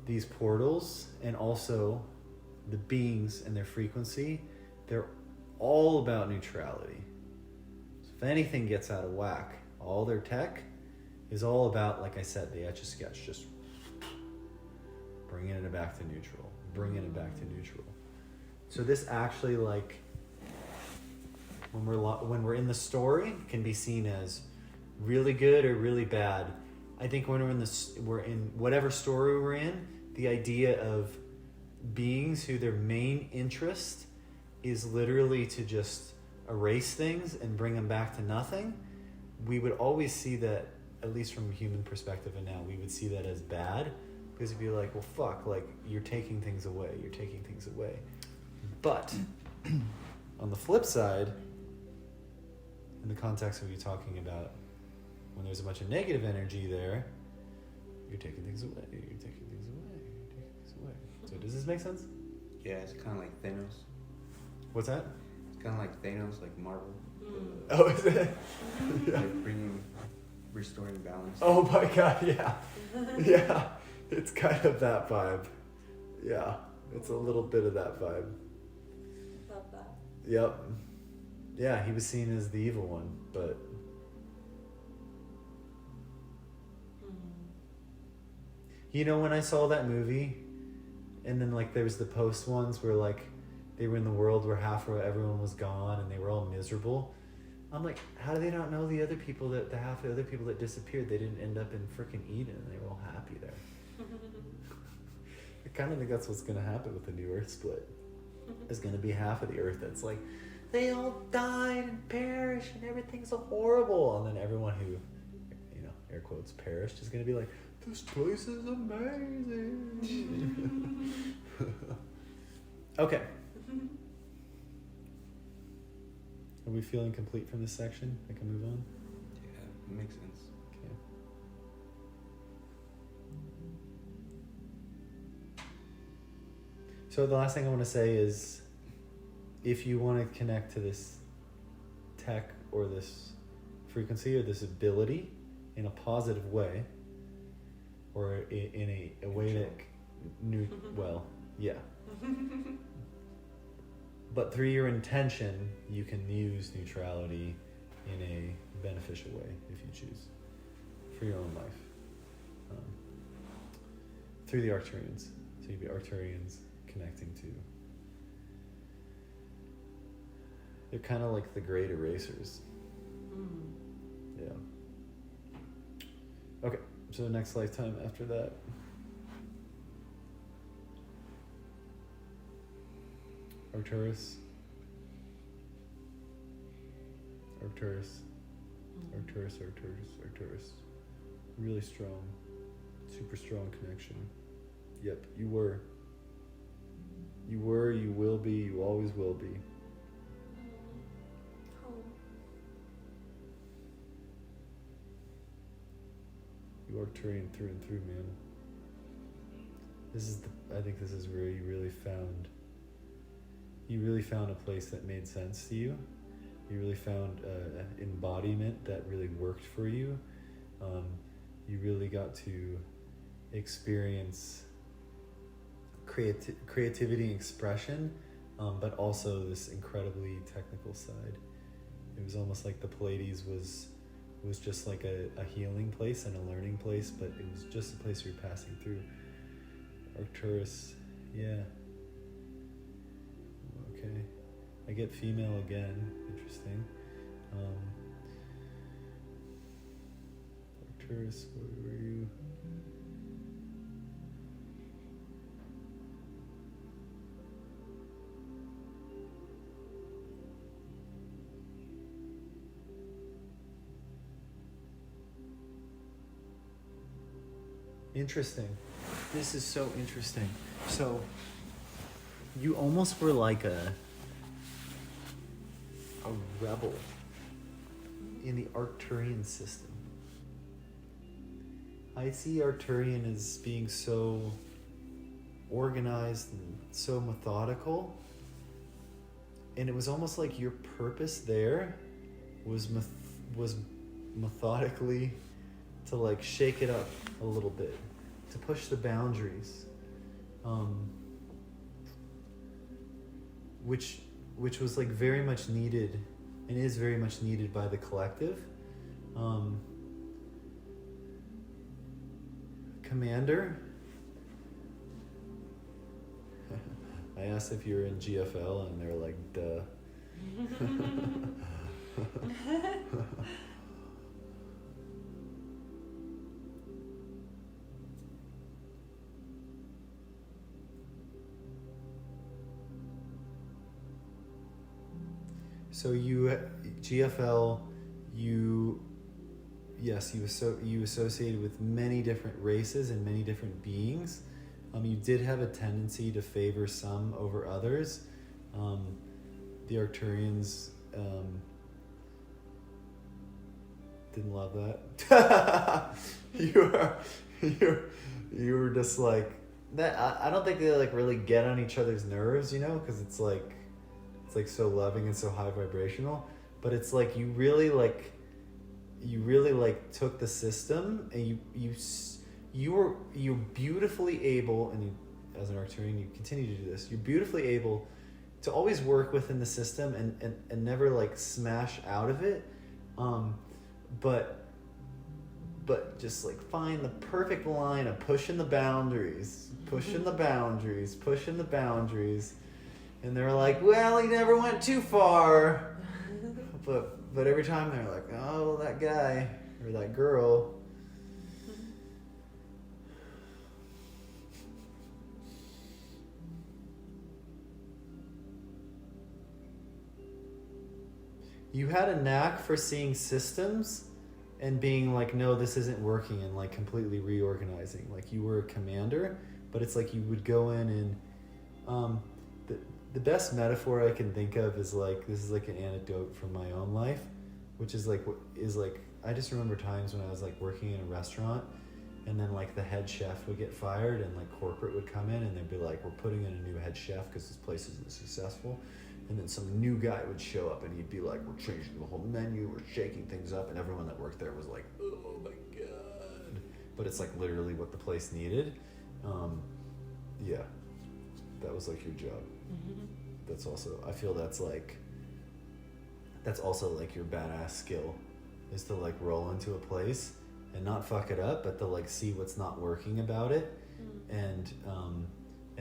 These portals, and also the beings and their frequency, they're all about neutrality. So if anything gets out of whack, all their tech is all about, like I said, the Etch-a-Sketch, just bringing it back to neutral, bringing it back to neutral. So this actually, like, when we're in the story, can be seen as really good or really bad. I think when we're in whatever story we're in, the idea of beings who their main interest is literally to just erase things and bring them back to nothing, we would always see that, at least from a human perspective, and now we would see that as bad, because it'd be like, well, fuck, like, you're taking things away. But on the flip side, in the context of you talking about when there's a bunch of negative energy there, you're taking things away. So does this make sense? Yeah, it's kind of like Thanos. What's that? It's kind of like Thanos, like Marvel. Oh, is it? Yeah. Like restoring balance. Oh my god, yeah. Yeah, it's kind of that vibe. Yeah, it's a little bit of that vibe. Love that. Yep. Yeah, he was seen as the evil one, but... You know, when I saw that movie, and then, like, there was the post ones where, like, they were in the world where everyone was gone and they were all miserable. I'm like, how do they not know the half of the other people that disappeared, they didn't end up in frickin' Eden and they were all happy there. I kind of think that's what's going to happen with the new Earth split. There's going to be half of the Earth that's like, they all died and perished and everything's so horrible. And then everyone who, you know, air quotes, perished is going to be like, this place is amazing. Okay. Are we feeling complete from this section? I can move on? Yeah, it makes sense. Okay. So the last thing I want to say is, if you want to connect to this tech or this frequency or this ability in a positive way, or in a way that well, yeah. But through your intention, you can use neutrality in a beneficial way if you choose for your own life. Through the Arcturians. So you'd be Arcturians connecting to. They're kind of like the great erasers. Yeah. Okay, so next lifetime after that. Arcturus. Arcturus. Really strong. Super strong connection. Yep, you were. You were, you will be, you always will be. You Arcturian through and through, man. I think this is where you really found a place that made sense to you. You really found an embodiment that really worked for you. You really got to experience creativity and expression, but also this incredibly technical side. It was almost like the Pleiades was just like a healing place and a learning place, but it was just a place you're passing through. Arcturus, yeah. Okay. I get female again. Interesting. Arcturus, where were you? Interesting. This is so interesting. So, you almost were like a rebel in the Arcturian system. I see Arcturian as being so organized and so methodical, and it was almost like your purpose there was methodically to like shake it up a little bit, to push the boundaries, which was like very much needed and is very much needed by the collective. Commander, I asked if you're in GFL and they're like, duh. So you associated with many different races and many different beings. You did have a tendency to favor some over others. The Arcturians didn't love that. you were just like that. I don't think they like really get on each other's nerves, because it's like so loving and so high vibrational. But it's like you really took the system, and you're beautifully able, and you, as an Arcturian, you continue to do this. You're beautifully able to always work within the system and never like smash out of it, but just like find the perfect line of pushing the boundaries, and they're like, well, he never went too far, but every time they're like, oh, that guy or that girl. You had a knack for seeing systems and being like, no, this isn't working, and like completely reorganizing. Like you were a commander, but it's like you would go in and the best metaphor I can think of is like, this is like an anecdote from my own life, which is like I just remember times when I was like working in a restaurant, and then like the head chef would get fired, and like corporate would come in and they'd be like, we're putting in a new head chef because this place isn't successful. And then some new guy would show up and he'd be like, we're changing the whole menu, we're shaking things up, and everyone that worked there was like, oh my God. But it's like literally what the place needed. Yeah, that was like your job. Mm-hmm. That's also, I feel that's also like your badass skill, is to like roll into a place and not fuck it up, but to like see what's not working about it, and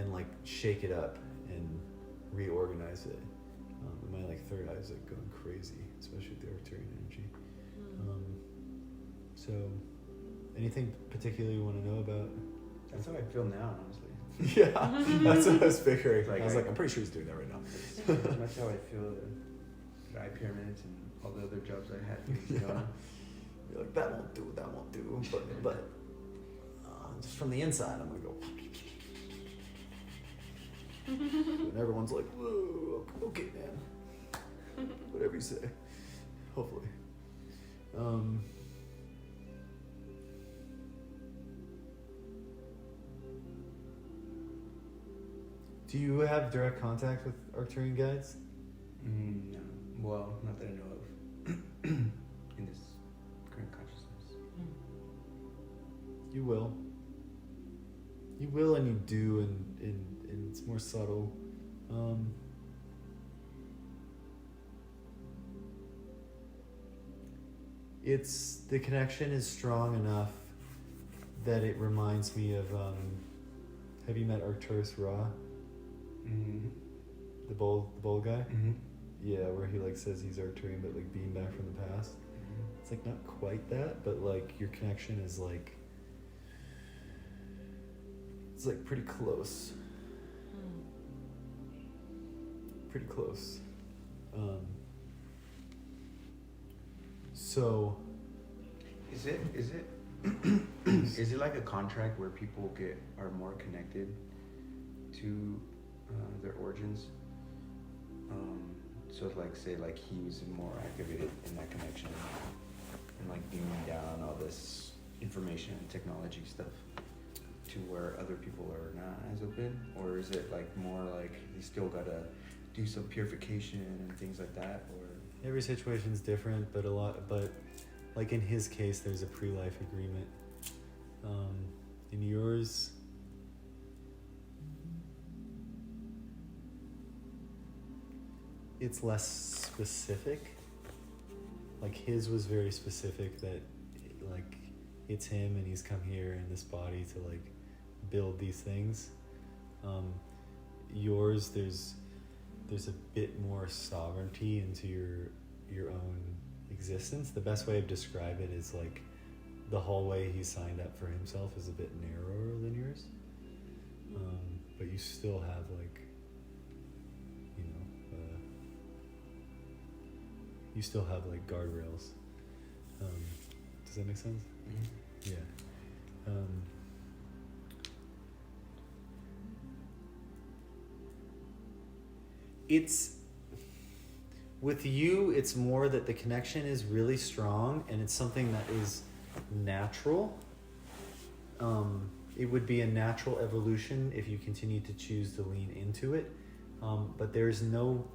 and like shake it up and reorganize it. My like third eye is like going crazy, especially with the Arcturian energy. So, anything particular you want to know about? That's how I feel now, honestly. Yeah, that's what I was figuring. Like, I was like, I'm pretty sure he's doing that right now. That's how I feel. The eye pyramids and all the other jobs I had. Yeah. You're like, that won't do, but just from the inside, I'm gonna go. And everyone's like, whoa, okay, man. Whatever you say. Hopefully. Do you have direct contact with Arcturian guides? No. Well, not that I know of. In this current consciousness. You will. You will, and you do, and it's more subtle. It's the connection is strong enough that it reminds me of. Have you met Arcturus Ra, Mm-hmm. the bold guy? Mm-hmm. Yeah, where he like says he's Arcturian, but like being back from the past. It's like not quite that, but like your connection is like. It's like pretty close. Pretty close. So. Is it is it like a contract where people are more connected to their origins? So like say like he was more activated in that connection and like beaming down all this information and technology stuff to where other people are not as open, or is it like more like you still gotta do some purification and things like that, or Every situation's different, but like in his case, there's a pre-life agreement. In yours, it's less specific. Like his was very specific that like it's him and he's come here in this body to like build these things. Yours, there's a bit more sovereignty into your own existence. The best way of describe it is like the hallway he signed up for himself is a bit narrower than yours, but you still have like, you still have like guardrails. Does that make sense? Mm-hmm. Yeah. It's with you, it's more that the connection is really strong and it's something that is natural. It would be a natural evolution if you continue to choose to lean into it. But there's no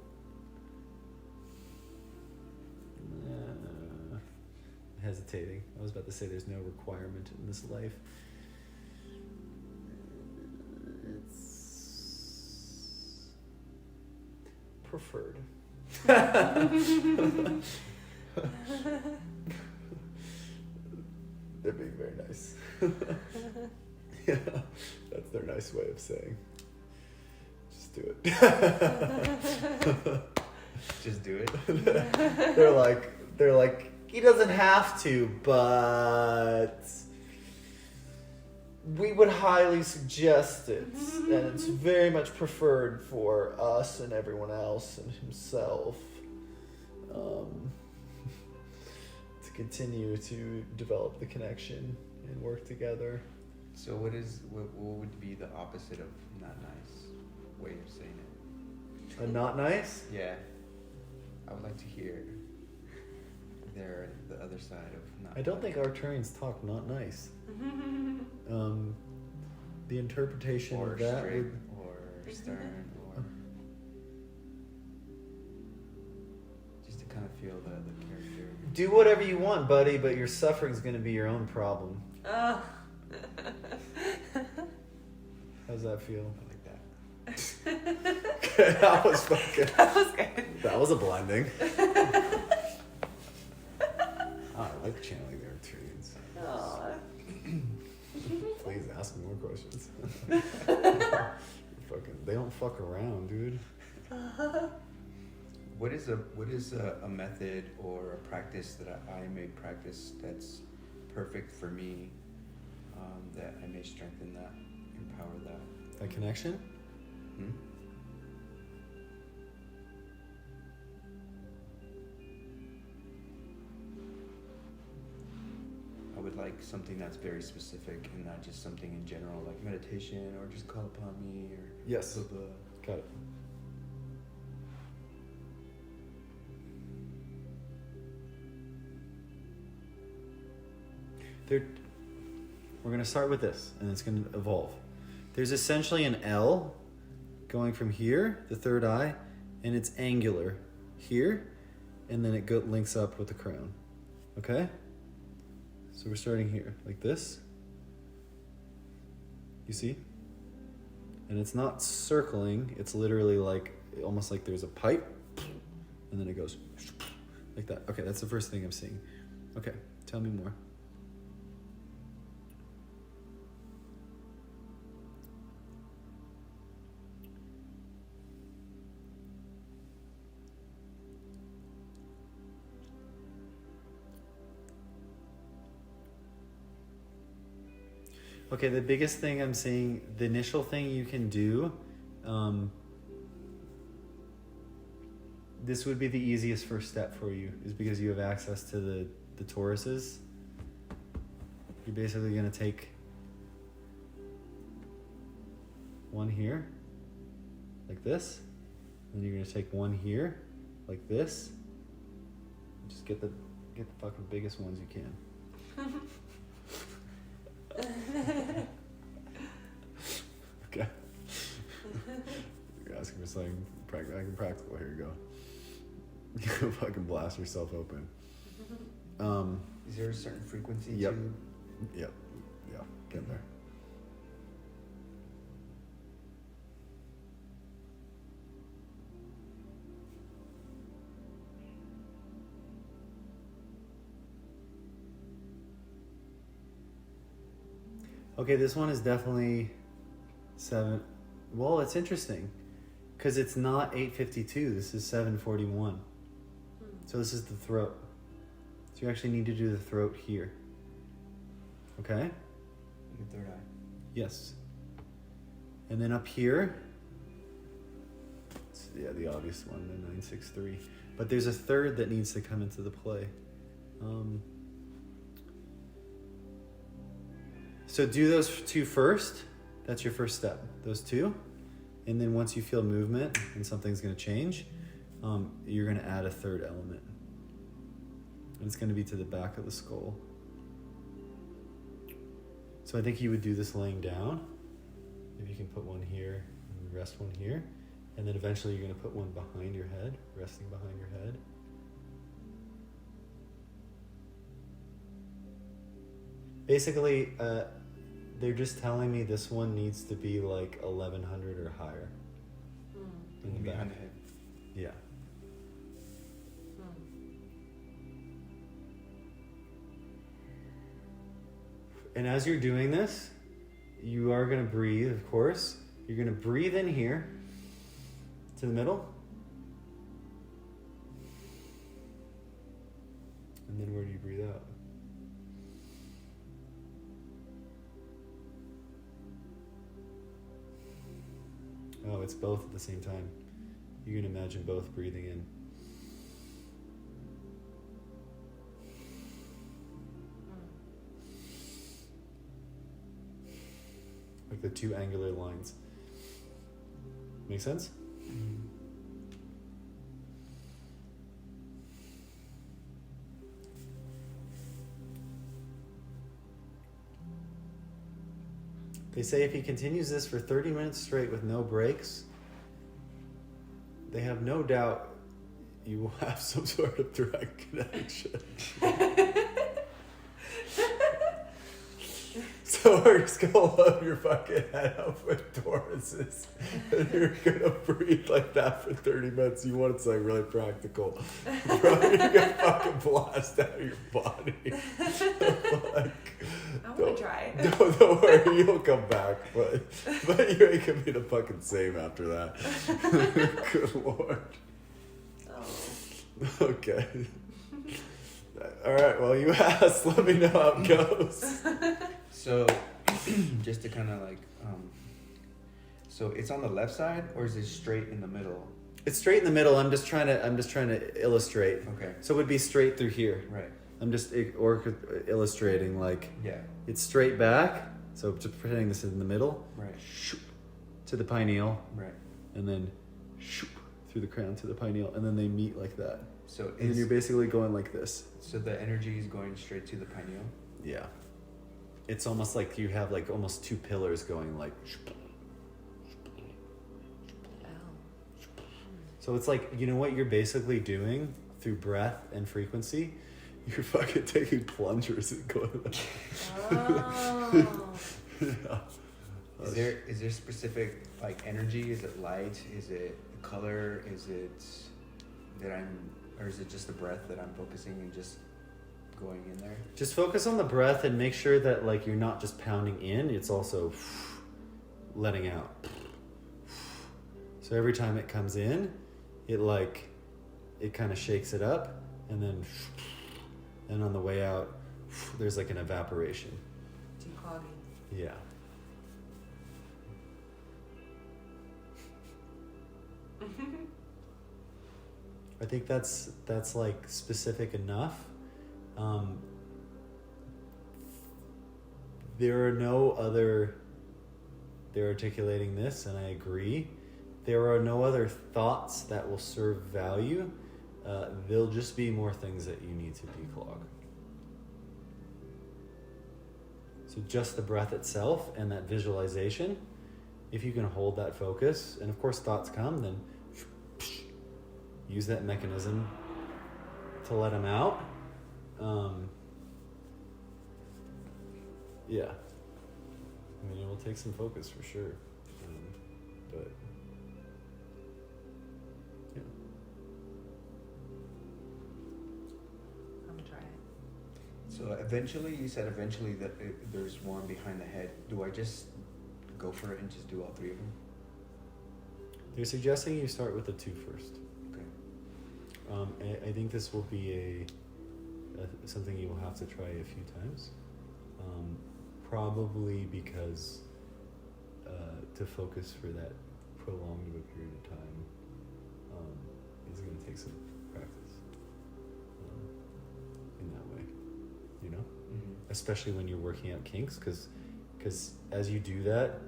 hesitating. I was about to say there's no requirement in this life. It's preferred. They're being very nice. Yeah, that's their nice way of saying. Just do it. Just do it. They're like, he doesn't have to, but we would highly suggest it, and it's very much preferred for us and everyone else and himself to continue to develop the connection and work together. So what would be the opposite of not nice way of saying it? A not nice? Yeah. I would like to hear the other side of not I don't nice. think Arcturians talk not nice. The interpretation or of that strict, would... or stern, or just to kind of feel the character. Do whatever you want, buddy, but your suffering's going to be your own problem. Oh. How's that feel? I like that. That was fucking... That was good. That was a blending. I like channeling the Arcturians. Oh. Please ask me more questions. You're They don't fuck around, dude. What is a method or a practice that I may practice that's perfect for me, that I may strengthen that, empower that? That connection? Hmm? I would like something that's very specific and not just something in general, like meditation or just call upon me or Yes. blah, blah. Got it. We're going to start with this, and it's going to evolve. There's essentially an L going from here, the third eye, and it's angular here, and then it links up with the crown. Okay? So we're starting here, like this. You see? And it's not circling, it's literally like, almost like there's a pipe, and then it goes like that. Okay, that's the first thing I'm seeing. Okay, tell me more. Okay, the biggest thing I'm seeing, the initial thing you can do, this would be the easiest first step for you, is because you have access to the Tauruses. You're basically going to take one here, like this, and you're going to take one here, like this. Just get the fucking biggest ones you can. Okay. You're asking for something practical. Here you go. You fucking blast yourself open. Is there a certain frequency Yep. to? Yep. Yeah. Get there. Okay, this one is definitely 7. Well, it's interesting because it's not 8:52. This is 7:41. So this is the throat. So you actually need to do the throat here. Okay? The third eye. Yes. And then up here, it's, the obvious one, the 963. But there's a third that needs to come into the play. So do those two first. That's your first step. Those two. And then once you feel movement and something's going to change, you're going to add a third element. And it's going to be to the back of the skull. So I think you would do this laying down. If you can put one here and rest one here. And then eventually you're going to put one behind your head, resting behind your head. Basically, they're just telling me this one needs to be like 1100 or higher. In the back. Behind the head. Yeah. And as you're doing this, you are going to breathe, of course. You're going to breathe in here to the middle. And then where do you breathe out? Oh, it's both at the same time. You can imagine both breathing in. Like the two angular lines. Make sense? Mm-hmm. They say if he continues this for 30 minutes straight with no breaks, they have no doubt you will have some sort of direct connection. So we're just gonna load your fucking head up with Tauruses, and you're gonna breathe like that for 30 minutes. You want something really practical, bro? You're gonna fucking blast out of your body. Like, I want to try. don't worry, you'll come back, but you ain't gonna be the fucking same after that. Good lord. Oh. Okay. All right. Well, you asked. Let me know how it goes. So, just to kind of like, so it's on the left side, or is it straight in the middle? It's straight in the middle. I'm just trying to illustrate. Okay. So it would be straight through here. Right. I'm just illustrating like Yeah. it's straight back. So just pretending this is in the middle. Right. Shoop, to the pineal, Right. and then shoop, through the crown to the pineal, and then they meet like that. So And then you're basically going like this. so the energy is going straight to the pineal. Yeah. It's almost like you have like almost two pillars going like. So it's like, you know what you're basically doing through breath and frequency? You're fucking taking plungers and going like. Oh. Yeah. Is there specific like energy? Is it light? Is it color? Is it or is it just the breath that I'm focusing and just going in there? Just focus on the breath and make sure that like you're not just pounding in, it's also letting out. So every time it comes in, it kind of shakes it up, and then on the way out, there's like an evaporation. Declogging. Yeah. I think that's like specific enough. There are no other. They're articulating this, and I agree. There are no other thoughts that will serve value. There'll just be more things that you need to declog. So just the breath itself and that visualization, if you can hold that focus, and of course thoughts come, then use that mechanism to let them out. Yeah. I mean, it will take some focus for sure. But, yeah. I'm gonna try it. So eventually, you said eventually that there's one behind the head. Do I just go for it and just do all three of them? They're suggesting you start with the two first. Okay. I think this will be something you will have to try a few times. Probably because to focus for that prolonged of a period of time is going to take some practice in that way, you know? Mm-hmm. Especially when you're working out kinks, because as you do that,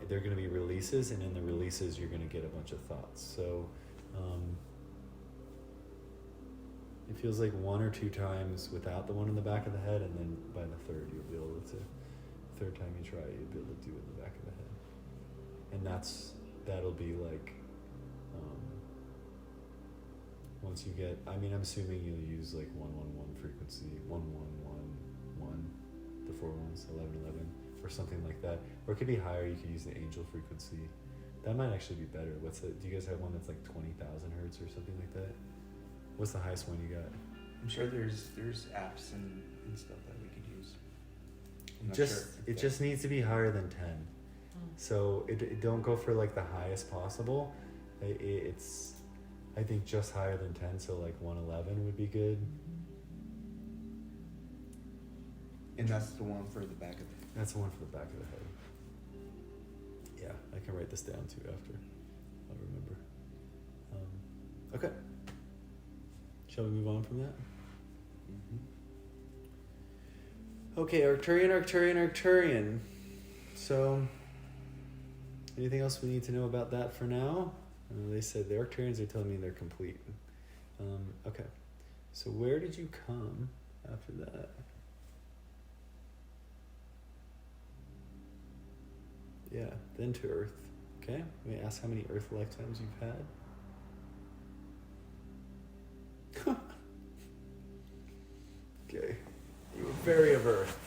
there are going to be releases, and in the releases you're going to get a bunch of thoughts. So it feels like one or two times without the one in the back of the head, and then by the third you'll be able to. Third time you try, you'll be able to do it in the back of the head, and that'll be like once you get. I mean, I'm assuming you'll use like 111 frequency, 1111, the 4 ones, 1111, or something like that. Or it could be higher. You could use the angel frequency. That might actually be better. Do you guys have one that's like 20,000 hertz or something like that? What's the highest one you got? I'm sure there's apps and stuff that we could use. I'm not Just sure it just needs to be higher than 10. So it don't go for like the highest possible. It's I think just higher than 10. So like 111 would be good. And that's the one for the back of it. That's the one for the back of the head. Yeah, I can write this down too after. I'll remember. Okay. Shall we move on from that? Mm-hmm. Okay, Arcturian. So, anything else we need to know about that for now? They said the Arcturians are telling me they're complete. Okay. So where did you come after that? Yeah, then to Earth. Okay. Let me ask how many Earth lifetimes you've had. Okay. You were very of Earth.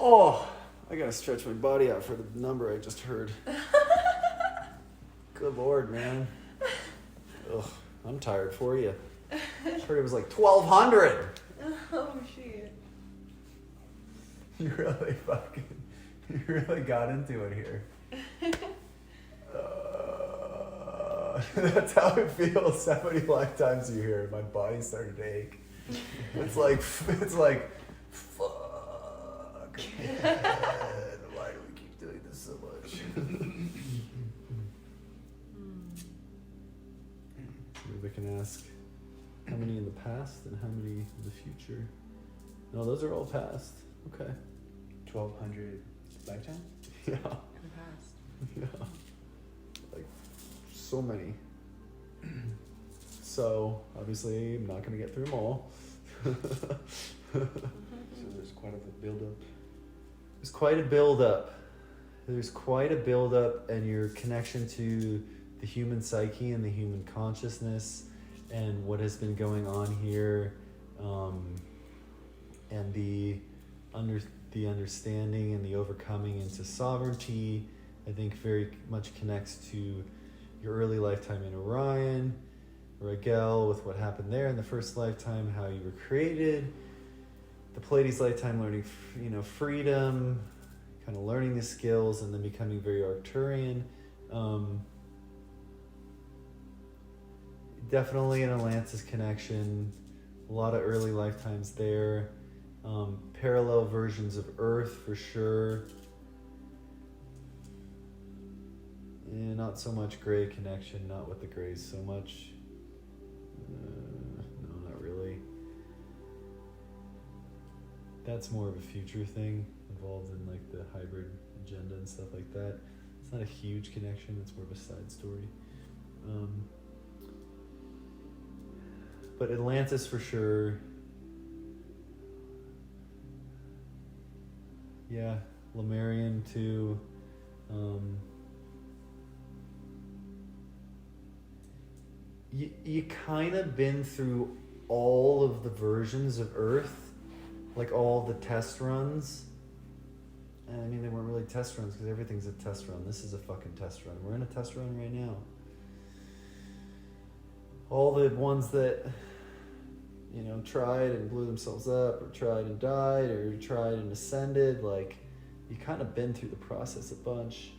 Oh, I gotta stretch my body out for the number I just heard. Good Lord, man. Ugh, I'm tired for you. I heard it was like 1,200. Oh shit. You really got into it here. That's how it feels. How many lifetimes you hear it, my body started to ache. It's like, fuck. Man, why do we keep doing this so much? Maybe I can ask how many in the past and how many in the future. No, those are all past. Okay. 1,200 lifetime? Yeah. In the past. Yeah. Like, so many. So, obviously, I'm not going to get through them all. So there's quite a build-up. There's quite a build-up. There's quite a build-up, and your connection to the human psyche and the human consciousness and what has been going on here, and the understanding and the overcoming into sovereignty, I think very much connects to your early lifetime in Orion, Rigel, with what happened there in the first lifetime, how you were created, the Pleiades lifetime learning, freedom, kind of learning the skills, and then becoming very Arcturian. Definitely an Atlantis connection, a lot of early lifetimes there. Parallel versions of Earth for sure. Not so much gray connection, not with the grays so much. No, not really. That's more of a future thing involved in like the hybrid agenda and stuff like that. It's not a huge connection, it's more of a side story. But Atlantis for sure. Yeah, Lemurian too. You kind of been through all of the versions of Earth, like all the test runs. And I mean, they weren't really test runs because everything's a test run. This is a fucking test run. We're in a test run right now. All the ones that, tried and blew themselves up, or tried and died, or tried and ascended, like, you kind of been through the process a bunch.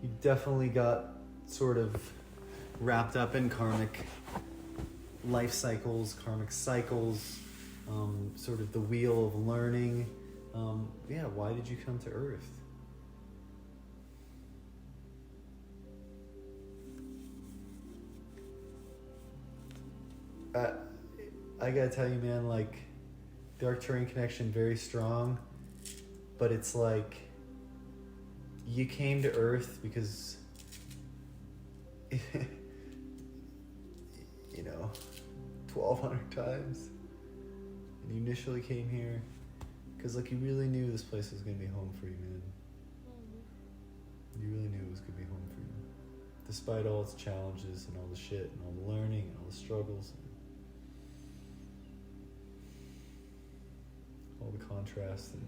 You definitely got sort of wrapped up in karmic life cycles, karmic cycles, sort of the wheel of learning. Why did you come to Earth? I gotta tell you, man, like, the Arcturian connection, very strong, but it's like, you came to Earth because, 1,200 times, and you initially came here because, like, you really knew this place was gonna be home for you, man. You really knew it was gonna be home for you, despite all its challenges and all the shit and all the learning and all the struggles. All the contrast and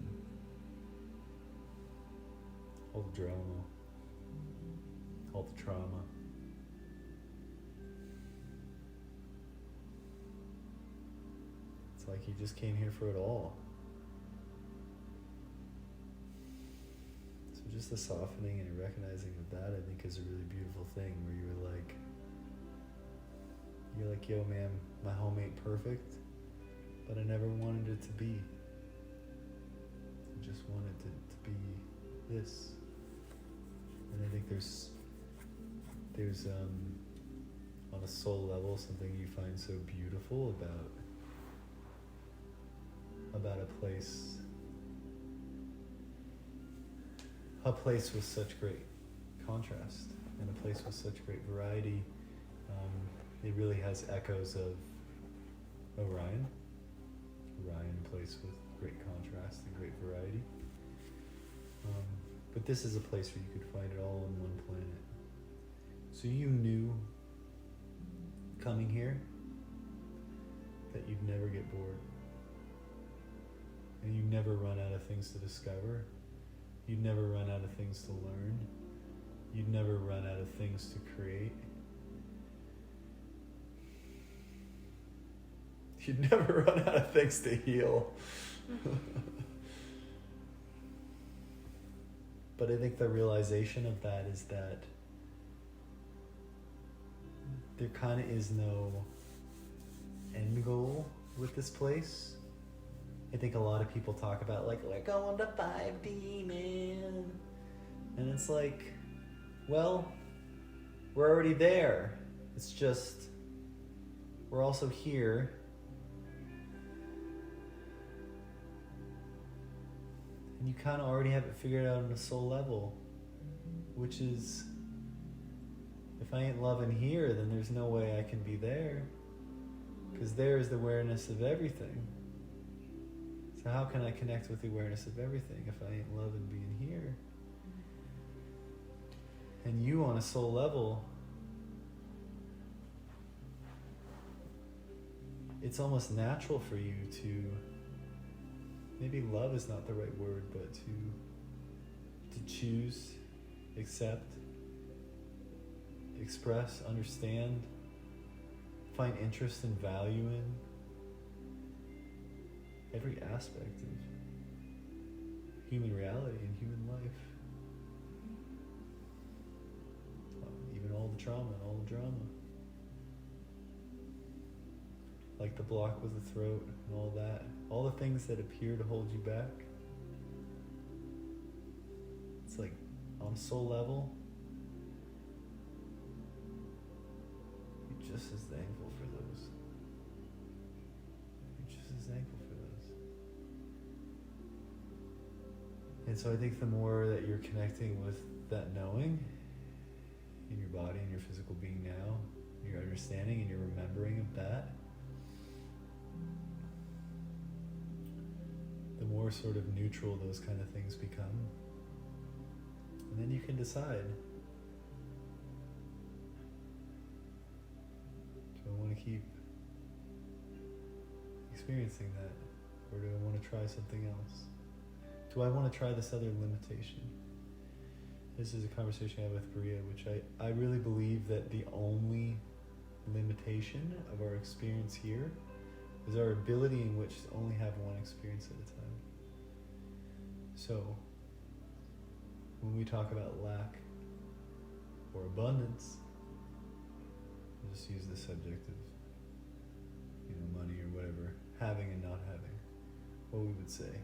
all the drama, all the trauma. It's like you just came here for it all. So just the softening and recognizing of that, I think, is a really beautiful thing, where you're like, yo, man, my home ain't perfect, but I never wanted it to be. I just wanted it to be this. And I think there's on a soul level, something you find so beautiful about a place with such great contrast and a place with such great variety. It really has echoes of Orion, a place with great contrast and great variety. But this is a place where you could find it all on one planet. So you knew coming here that you'd never get bored. And you never run out of things to discover. You'd never run out of things to learn. You'd never run out of things to create. You'd never run out of things to heal. But I think the realization of that is that there kind of is no end goal with this place. I think a lot of people talk about like, we're going to 5D, man. And it's like, well, we're already there. It's just, we're also here. And you kind of already have it figured out on a soul level, which is, if I ain't loving here, then there's no way I can be there. Because there is the awareness of everything. So how can I connect with the awareness of everything if I ain't loving being here? And you on a soul level, it's almost natural for you to, maybe love is not the right word, but to choose, accept, express, understand, find interest and value in every aspect of human reality and human life. Even all the trauma and all the drama. Like the block with the throat and all that. All the things that appear to hold you back. It's like on soul level, you're just as thankful for those. You're just as thankful for those. And so I think the more that you're connecting with that knowing in your body and your physical being now, your understanding and your remembering of that, the more sort of neutral those kind of things become. And then you can decide, do I want to keep experiencing that? Or do I want to try something else? Do I want to try this other limitation? This is a conversation I had with Bria, which I really believe that the only limitation of our experience here is our ability in which to only have one experience at a time. So, when we talk about lack or abundance, we'll just use the subject of, money or whatever, having and not having, what we would say,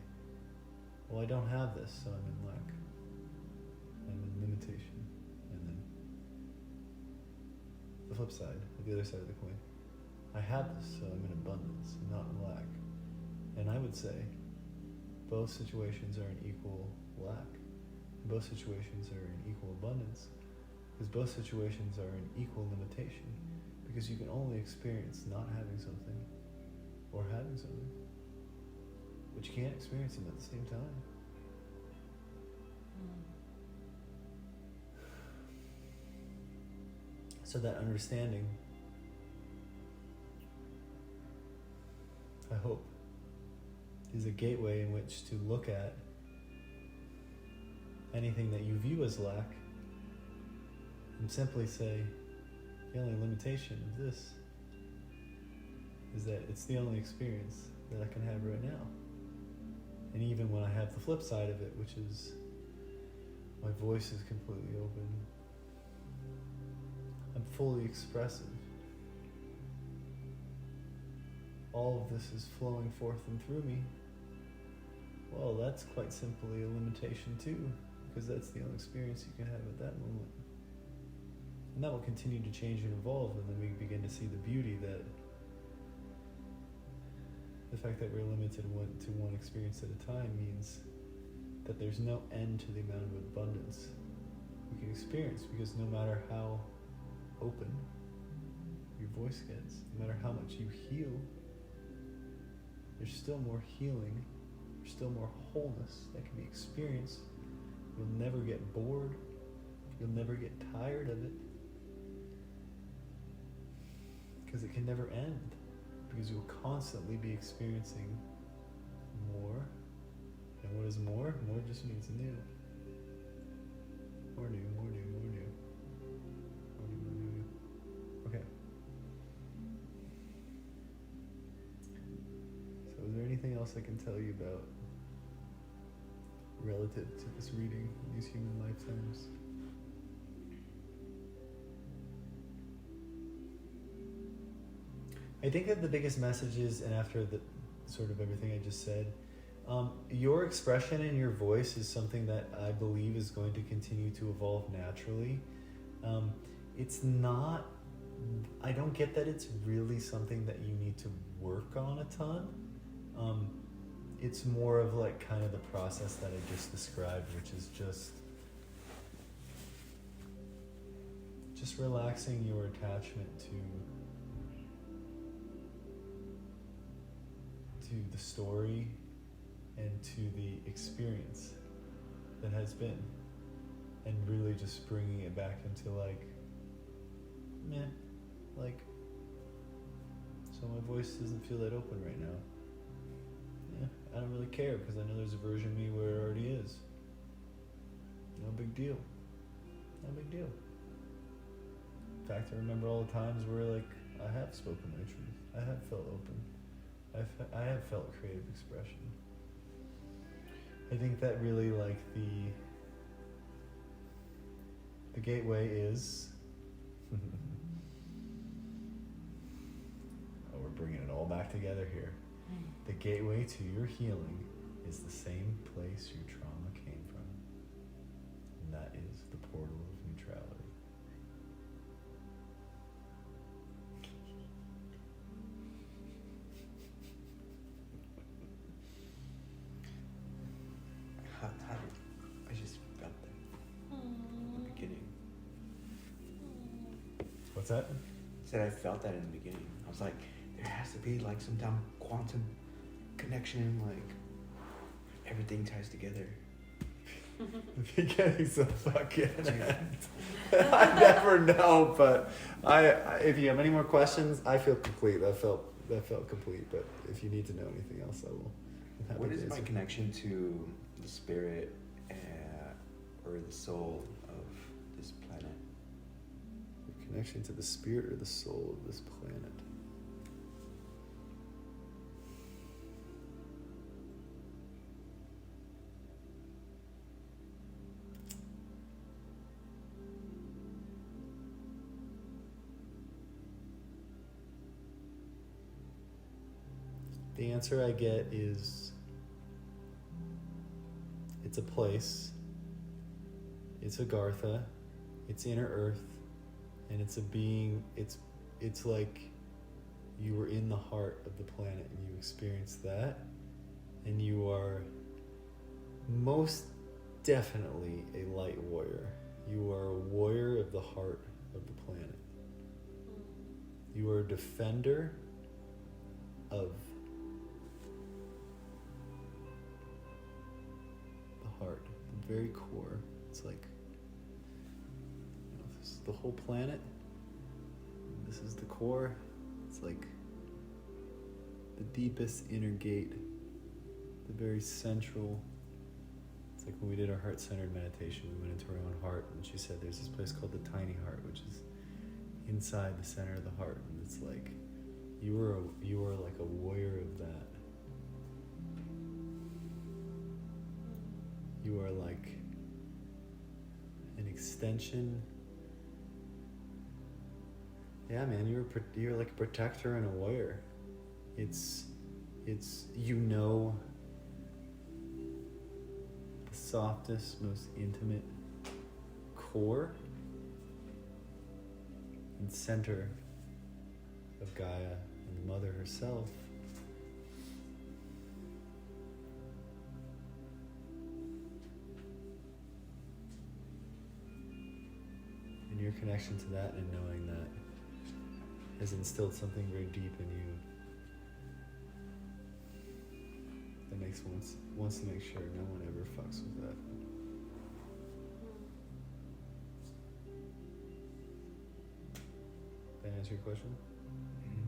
well, I don't have this, so I'm in lack. I'm in limitation. And then the flip side, the other side of the coin, I have this, so I'm in abundance, not in lack. And I would say both situations are in equal lack. Both situations are in equal abundance. Because both situations are in equal limitation. Because you can only experience not having something or having something. But you can't experience them at the same time. So that understanding, I hope, is a gateway in which to look at anything that you view as lack and simply say, the only limitation of this is that it's the only experience that I can have right now. And even when I have the flip side of it, which is my voice is completely open, I'm fully expressive, all of this is flowing forth and through me, well, that's quite simply a limitation too, because that's the only experience you can have at that moment. And that will continue to change and evolve, and then we begin to see the beauty that the fact that we're limited to one experience at a time means that there's no end to the amount of abundance we can experience, because no matter how open your voice gets, no matter how much you heal, there's still more healing, there's still more wholeness that can be experienced. You'll never get bored, you'll never get tired of it, because it can never end, because you'll constantly be experiencing more. And what is more? More just means new. More new, more new, more new. More new, more new. Okay. So is there anything else I can tell you about relative to this reading, these human lifetimes? I think that the biggest message is, and after the sort of everything I just said, your expression and your voice is something that I believe is going to continue to evolve naturally. It's not, I don't get that it's really something that you need to work on a ton. It's more of like kind of the process that I just described, which is just relaxing your attachment to the story and to the experience that has been, and really just bringing it back into like, meh, like, so my voice doesn't feel that open right now. Yeah, I don't really care because I know there's a version of me where it already is. No big deal. No big deal. In fact, I remember all the times where like I have spoken my truth. I have felt open. I have felt creative expression. I think that really like the gateway is oh, we're bringing it all back together here. The gateway to your healing is the same place your trauma came from, and that is the portal of neutrality. I just felt that in the beginning. What's that? I said I felt that in the beginning. I was like, there has to be like some damn quantum connection, like everything ties together. The beginning's so fucking end. I never know, but I if you have any more questions, I feel complete. That felt complete. But if you need to know anything else, I will. I'm happy What to is my answer. connection to the spirit or the soul of this planet? Your connection to the spirit or the soul of this planet. The answer I get is it's a place, it's Agartha, it's inner earth, and it's a being, it's like you were in the heart of the planet and you experienced that, and you are most definitely a light warrior. You are a warrior of the heart of the planet. You are a defender of heart, the very core. It's like, you know, this is the whole planet. This is the core. It's like the deepest inner gate, the very central. It's like when we did our heart-centered meditation, we went into our own heart, and she said there's this place called the tiny heart, which is inside the center of the heart, and it's like you are like a warrior of that. You are like an extension. Yeah, man, you're like a protector and a warrior. It's you know the softest, most intimate core and center of Gaia and the Mother herself. And your connection to that and knowing that has instilled something very deep in you that makes wants to make sure no one ever fucks with that. Did that answer your question? Mm-hmm.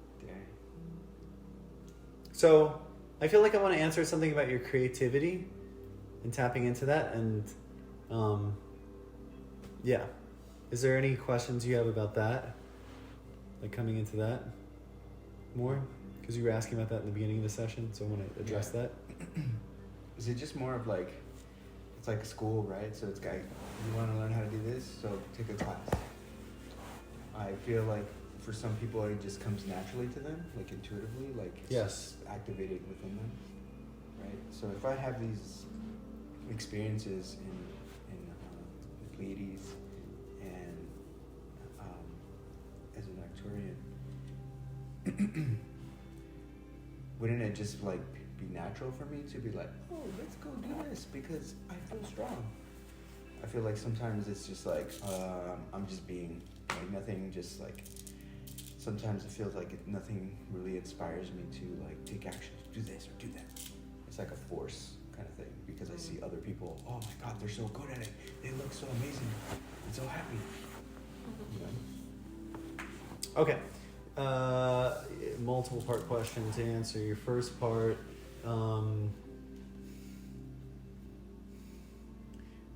So I feel like I want to answer something about your creativity and tapping into that. And yeah. Is there any questions you have about that? Like coming into that more? Because you were asking about that in the beginning of the session, so I want to address that. Is it just more of like, it's like a school, right? So it's like, you want to learn how to do this, so take a class. I feel like for some people it just comes naturally to them, like intuitively, like it's Yes. just activated within them, right? So if I have these experiences in the Pleiades and as an Arcturian, wouldn't it just like be natural for me to be like, oh, let's go do this because I feel strong? I feel like sometimes it's just like I'm just being like nothing, just like sometimes it feels like nothing really inspires me to like take action, do this or do that. It's like a force kind of thing because I see other people, oh my God, they're so good at it. They look so amazing and so happy. You know? Okay. Multiple part question to answer. Your first part,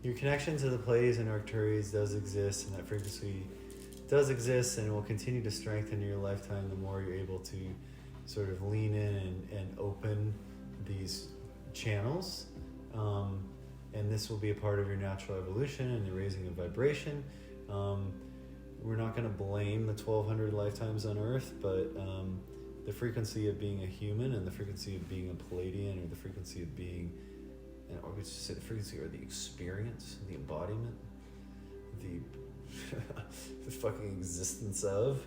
your connection to the Pleiades and Arcturus does exist, and that frequency does exist and will continue to strengthen in your lifetime the more you're able to sort of lean in and open these channels. And this will be a part of your natural evolution and the raising of vibration. We're not going to blame the 1200 lifetimes on Earth, but the frequency of being a human and the frequency of being a Palladian, or the frequency of being, or we just say the frequency or the experience, the embodiment, the fucking existence of,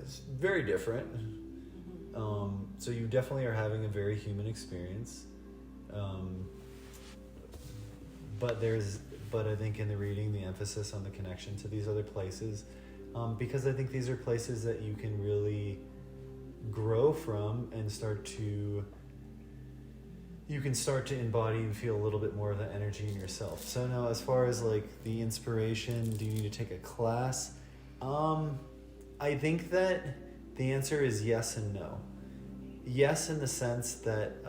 is very different. So you definitely are having a very human experience. But I think in the reading, the emphasis on the connection to these other places, because I think these are places that you can really grow from and you can start to embody and feel a little bit more of that energy in yourself. So now, as far as like the inspiration, do you need to take a class? I think that the answer is yes and no. Yes, in the sense that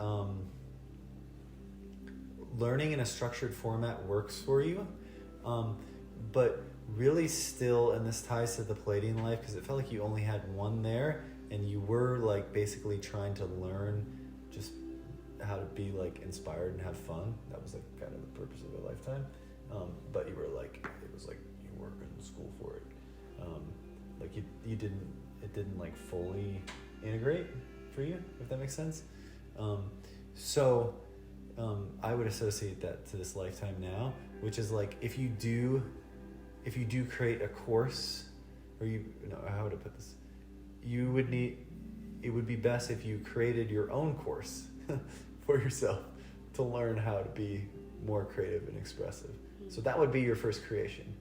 learning in a structured format works for you, but really still, and this ties to the Palladian life, because it felt like you only had one there, and you were like basically trying to learn just how to be like inspired and have fun. That was like kind of the purpose of a lifetime. But you were like, it was like you weren't in school for it. Like it didn't like fully integrate for you, if that makes sense. So I would associate that to this lifetime now, which is like if you do create a course, or how would I put this? It would be best if you created your own course for yourself to learn how to be more creative and expressive. So that would be your first creation.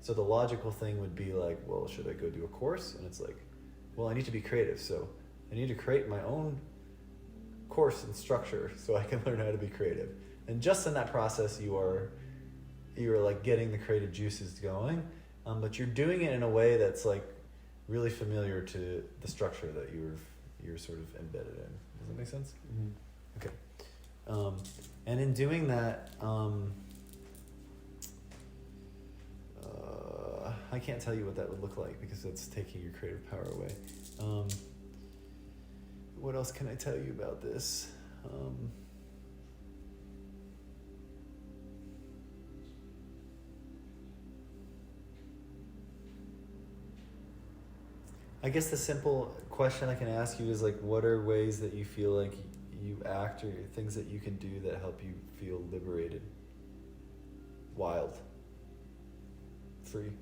So the logical thing would be like, well, should I go do a course? And it's like, well, I need to be creative, so I need to create my own course and structure so I can learn how to be creative. And just in that process, you're like getting the creative juices going, but you're doing it in a way that's like really familiar to the structure that you're sort of embedded in. Does that make sense? Mm-hmm. Okay. And in doing that, I can't tell you what that would look like because that's taking your creative power away. What else can I tell you about this? I guess the simple question I can ask you is like, what are ways that you feel like you act, or things that you can do that help you feel liberated, wild, free?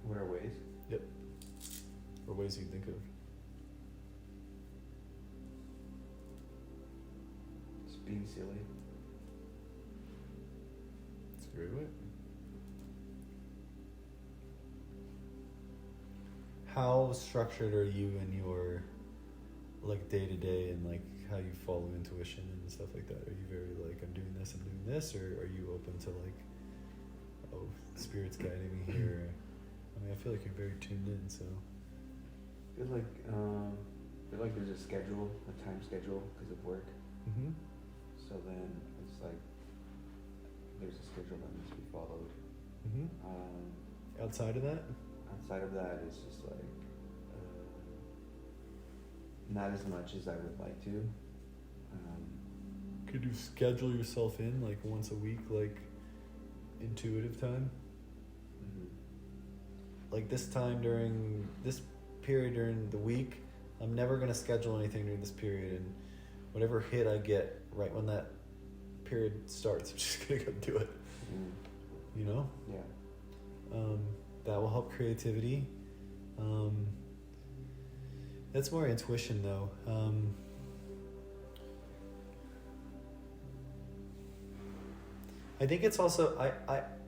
What are ways? Yep. Or ways you think of. Just being silly. That's a great way. How structured are you in your like day to day, and like how you follow intuition and stuff like that? Are you very like, I'm doing this, or are you open to like, oh, spirit's guiding me here? I mean, I feel like you're very tuned in, so. feel like there's a schedule, a time schedule because of work. Mm-hmm. So then it's like there's a schedule that must be followed. Mm-hmm. Outside of that? Outside of that, it's just like not as much as I would like to. Could you schedule yourself in like once a week, like intuitive time? Mhm. Like this time during this period during the week, I'm never gonna schedule anything during this period, and whatever hit I get right when that period starts, I'm just gonna go do it. Mm. You know? Yeah. That will help creativity. That's more intuition though. I think it's also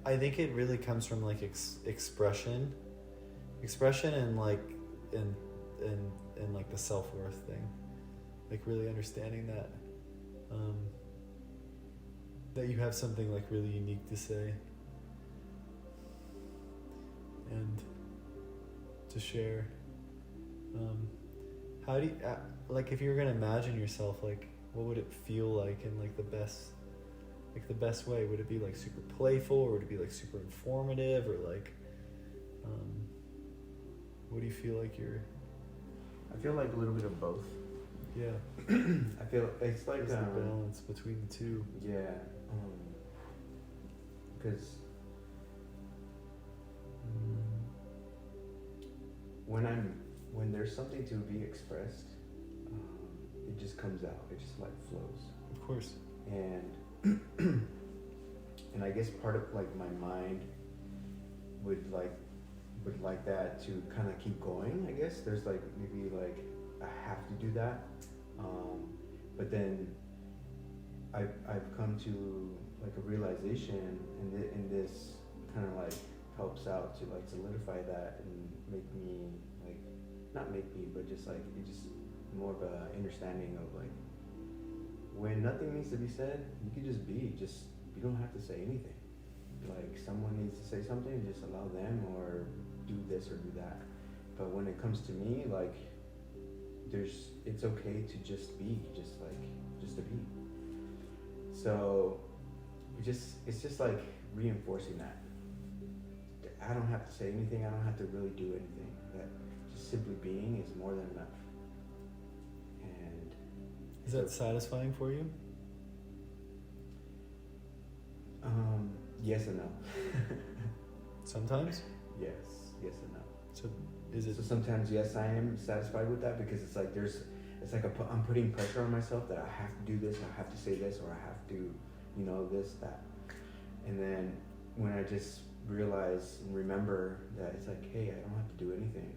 I think it really comes from like expression and like and like the self-worth thing, like really understanding that that you have something like really unique to say and to share. How do you like, if you were gonna imagine yourself, like what would it feel like in like the best way? Would it be like super playful, or would it be like super informative, or like what do you feel like you're? I feel like a little bit of both. Yeah. I feel it's like There's the balance between the two. Yeah, because when there's something to be expressed, it just comes out. It just like flows. Of course. And and I guess part of like my mind would like that to kind of keep going. I guess there's like maybe like I have to do that, but then I've come to like a realization, and this kind of like helps out to like solidify that and make me like not make me, but just like it just more of a understanding of like when nothing needs to be said, you can just be. You don't have to say anything. Like someone needs to say something, just allow them, or do this or do that. But when it comes to me, like it's okay to just be, just to be. So it's just like reinforcing that. I don't have to say anything. I don't have to really do anything. That just simply being is more than enough. And is that satisfying for you? Yes and no. Sometimes? Yes and no. So is it? So sometimes yes, I am satisfied with that, because it's like I'm putting pressure on myself that I have to do this, I have to say this, or I have to, this, that. And then when I just realize and remember that it's like, hey, I don't have to do anything,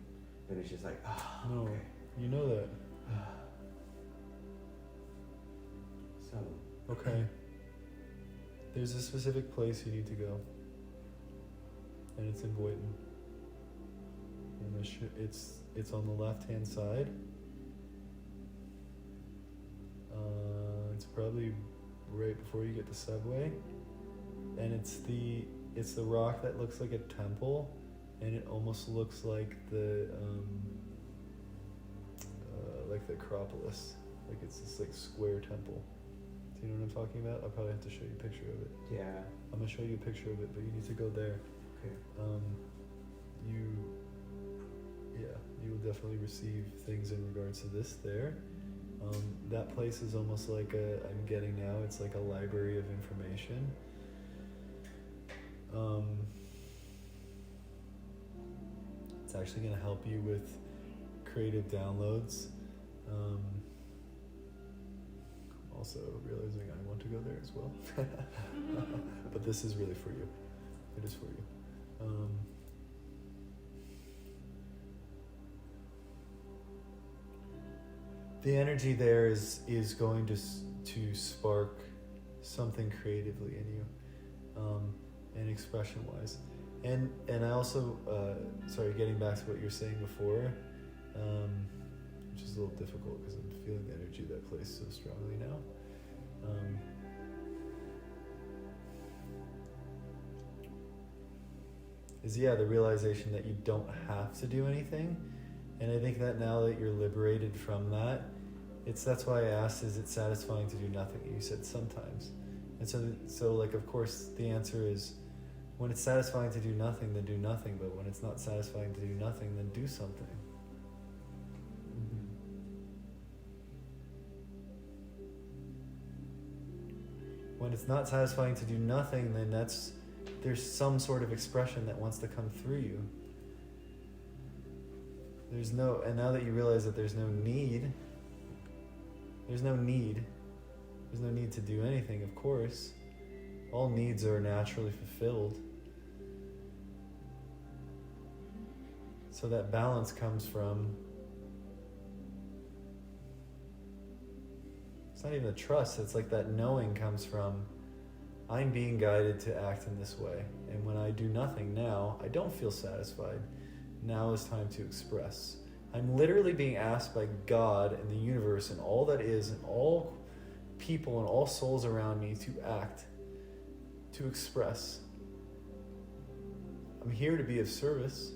then it's just like, no, okay. You know that. So. Okay. There's a specific place you need to go, and it's in Boynton. And it's on the left-hand side. It's probably right before you get to Subway, and it's the rock that looks like a temple, and it almost looks like the Acropolis, like it's this like square temple. Do you know what I'm talking about? I'll probably have to show you a picture of it. Yeah. I'm gonna show you a picture of it, but you need to go there. Okay. You will definitely receive things in regards to this there. That place is almost like I'm getting now, it's like a library of information. It's actually gonna help you with creative downloads. Also realizing I want to go there as well. But this is really for you. It is for you. The energy there is going to spark something creatively in you, and expression wise. And I also, getting back to what you're saying before, which is a little difficult because I'm feeling the energy of that place so strongly now. The realization that you don't have to do anything, And I think that now that you're liberated from that, that's why I asked, is it satisfying to do nothing? You said sometimes. And so like, of course, the answer is, when it's satisfying to do nothing, then do nothing. But when it's not satisfying to do nothing, then do something. When it's not satisfying to do nothing, then there's some sort of expression that wants to come through you. And now that you realize that there's no need to do anything, of course. All needs are naturally fulfilled. So that balance comes from, it's not even a trust, it's like that knowing comes from, I'm being guided to act in this way. And when I do nothing now, I don't feel satisfied. Now is time to express. I'm literally being asked by God and the universe and all that is and all people and all souls around me to act, to express. I'm here to be of service.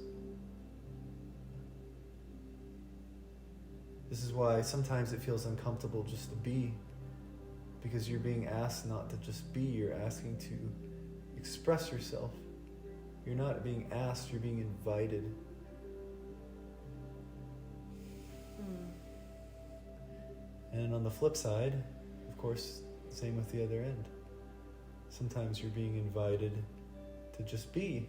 This is why sometimes it feels uncomfortable just to be, because you're being asked not to just be, you're asking to express yourself. You're not being asked, you're being invited. And on the flip side, of course, same with the other end. Sometimes you're being invited to just be.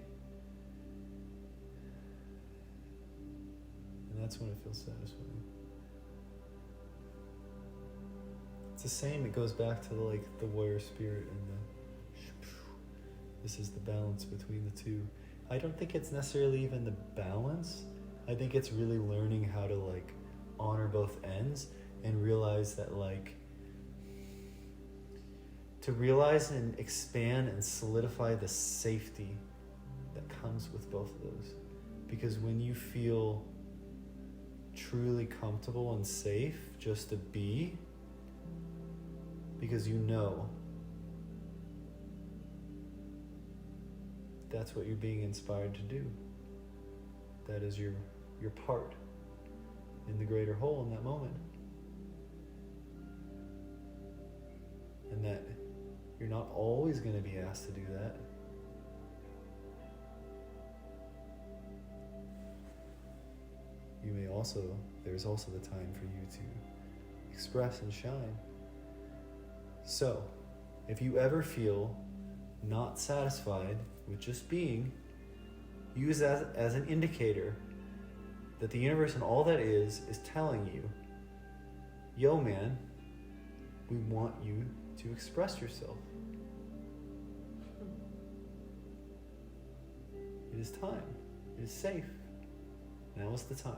And that's when it feels satisfying. It's the same, it goes back to the warrior spirit and this is the balance between the two. I don't think it's necessarily even the balance. I think it's really learning how to honor both ends and realize that to realize and expand and solidify the safety that comes with both of those. Because when you feel truly comfortable and safe just to be, because you know that's what you're being inspired to do. That is your part in the greater whole in that moment. And that you're not always going to be asked to do that. There's also the time for you to express and shine. So, if you ever feel not satisfied with just being, use that as an indicator that the universe and all that is telling you, yo man, we want you to express yourself. It is time. It is safe. Now is the time.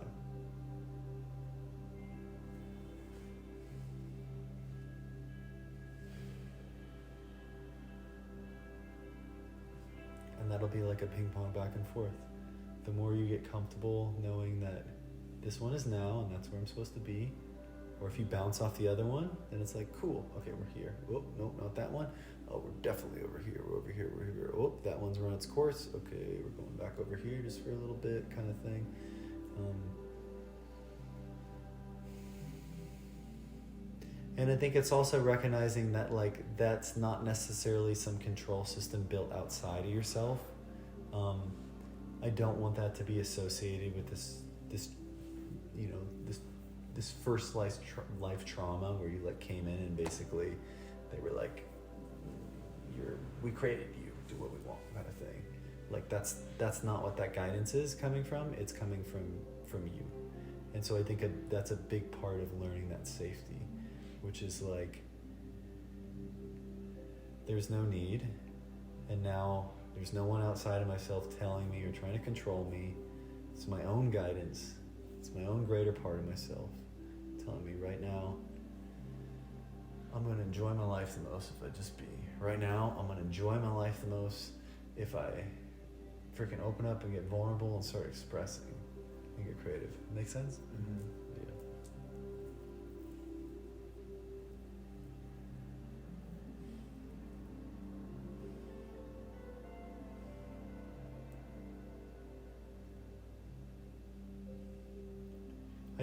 And that'll be like a ping pong back and forth. The more you get comfortable knowing that this one is now and that's where I'm supposed to be, or if you bounce off the other one, then it's like, cool, okay, we're here. Oh, no, not that one. Oh, we're definitely over here, we're over here, we're here. Oh, that one's run its course. Okay, we're going back over here just for a little bit kind of thing. And I think it's also recognizing that that's not necessarily some control system built outside of yourself. I don't want that to be associated with this first life trauma where you came in and basically they were we created you, do what we want kind of thing. That's not what that guidance is coming from. It's coming from you. And so I think that's a big part of learning that safety, which is there's no need, and now there's no one outside of myself telling me or trying to control me. It's my own guidance. It's my own greater part of myself telling me right now, I'm going to enjoy my life the most if I just be. Right now, I'm going to enjoy my life the most if I freaking open up and get vulnerable and start expressing and get creative. Make sense? Mm-hmm. Yeah.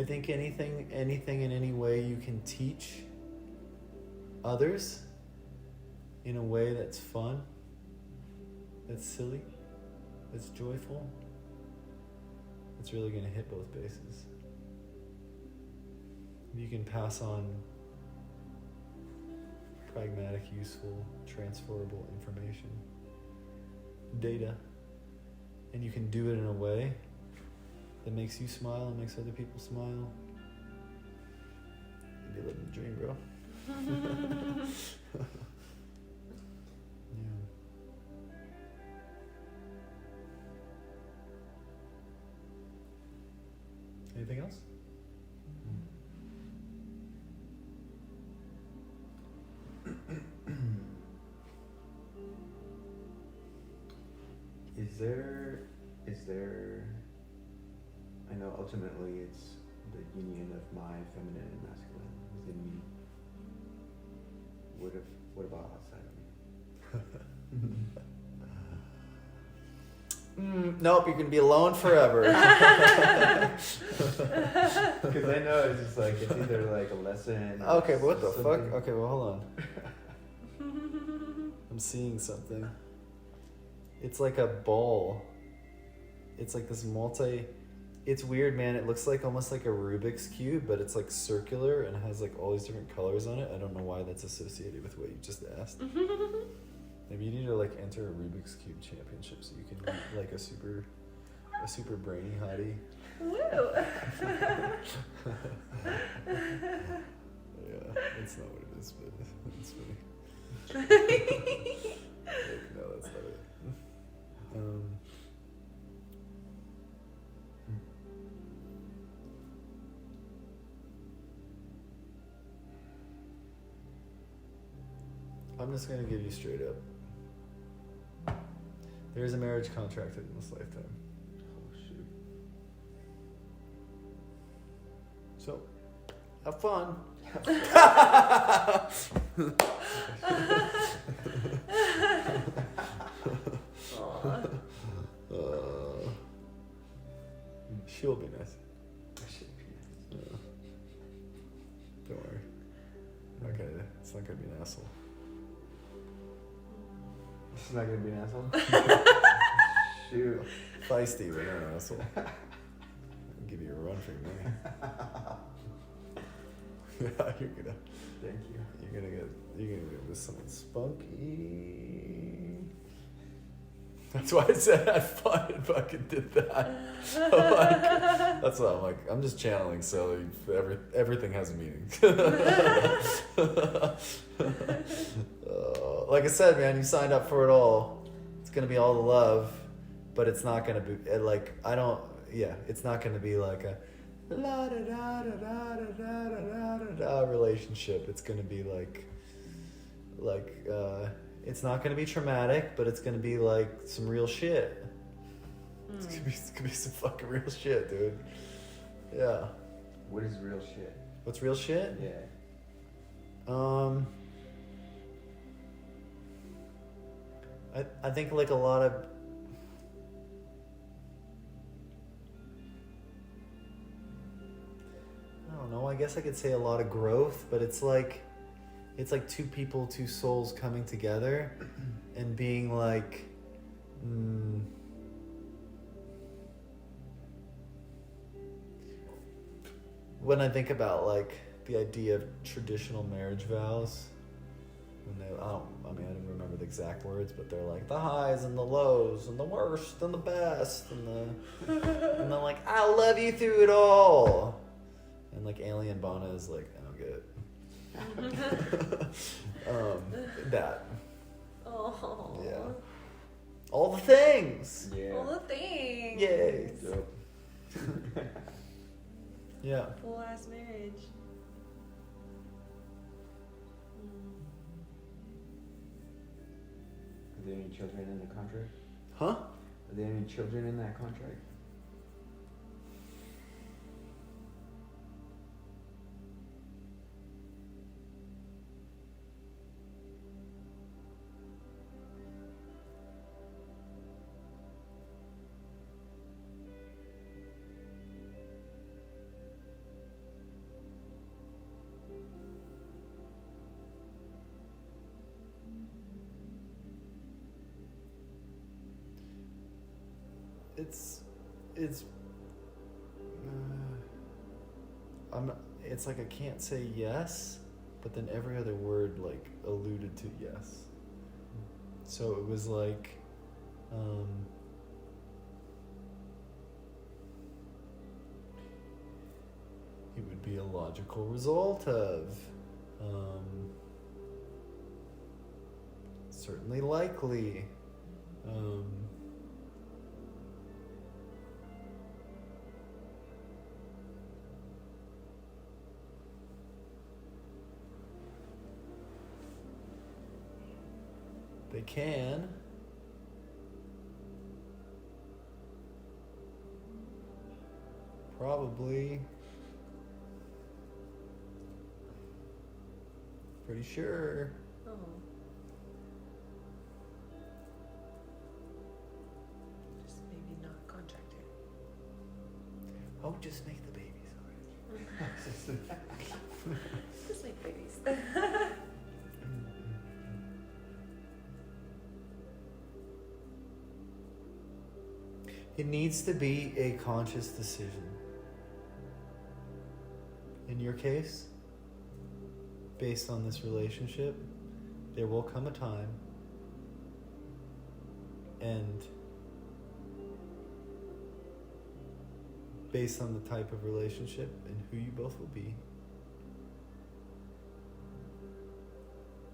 I think anything in any way you can teach others in a way that's fun, that's silly, that's joyful, it's really going to hit both bases. You can pass on pragmatic, useful, transferable information, data, and you can do it in a way that makes you smile and makes other people smile. You'd be living the dream, bro. Yeah. Anything else? Is there, I know ultimately it's the union of my feminine and masculine within me. What about outside of me? Nope, you can be alone forever. Because I know it's just like, it's either like a lesson or Okay, but what the fuck? something. Okay, well, hold on. I'm seeing something. It's like a ball. It's like this it's weird, man. It looks like almost like a Rubik's Cube, but it's like circular and has like all these different colors on it. I don't know why that's associated with what you just asked. Maybe you need to like enter a Rubik's Cube championship so you can be like a super brainy hottie. Woo! Yeah, that's not what it is, but it's funny. No, that's not it. I'm just gonna give you straight up. There is a marriage contracted in this lifetime. Oh shoot. So, have fun. She'll be nice. That should be nice. Yeah. Don't worry. Okay, it's not gonna be an asshole. This is not gonna be an asshole. Shoot. Feisty, but not an asshole. I'll give you a run for your money. Yeah, you're gonna. Thank you. You're gonna get with someone spunky. That's why I said I fucking did that. That's why I'm just channeling silly. Everything has a meaning. Like I said, man, you signed up for it all. It's gonna be all the love, but it's not gonna be like it's not gonna be like a la da da da da da da da da relationship. It's gonna be like it's not gonna be traumatic, but it's gonna be like some real shit. It's gonna be some fucking real shit, dude. Yeah. What is real shit? What's real shit? Yeah. I think like a lot of I don't know, I guess I could say a lot of growth, but it's like two people, two souls coming together and being like when I think about like the idea of traditional marriage vows, when I didn't remember the exact words, but they're like the highs and the lows and the worst and the best and and then like I love you through it all, and like Alien Bana is like I don't get it. That. Oh. Yeah. All the things. Yeah. All the things. Yay. Dope. Yeah. Full ass marriage. Are there any children in the contract? Huh? Are there any children in that contract? it's it's like I can't say yes, but then every other word like alluded to yes. So it was like it would be a logical result of certainly likely. They can. Probably. Pretty sure. Oh. Just maybe not contracted. Oh, just make the babies already. Just make babies. It needs to be a conscious decision. In your case, based on this relationship, there will come a time and based on the type of relationship and who you both will be,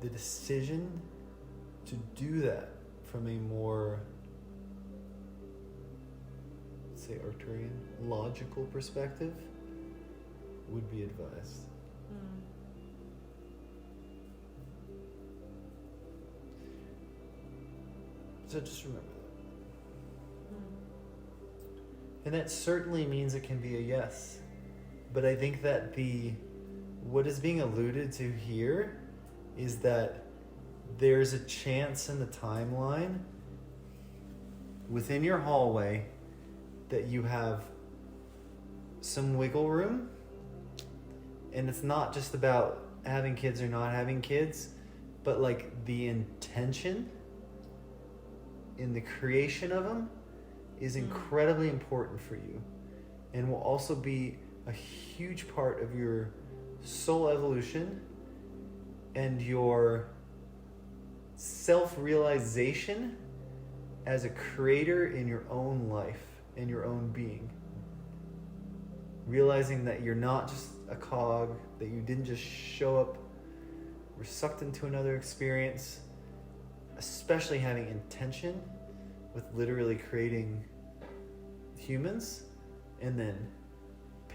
the decision to do that from a more, say, Arcturian, logical perspective would be advised. So just remember that. And that certainly means it can be a yes. But I think that what is being alluded to here is that there's a chance in the timeline within your hallway that you have some wiggle room. And it's not just about having kids or not having kids, but like the intention in the creation of them is incredibly important for you and will also be a huge part of your soul evolution and your self-realization as a creator in your own life and your own being. Realizing that you're not just a cog, that you didn't just show up, were sucked into another experience, especially having intention with literally creating humans and then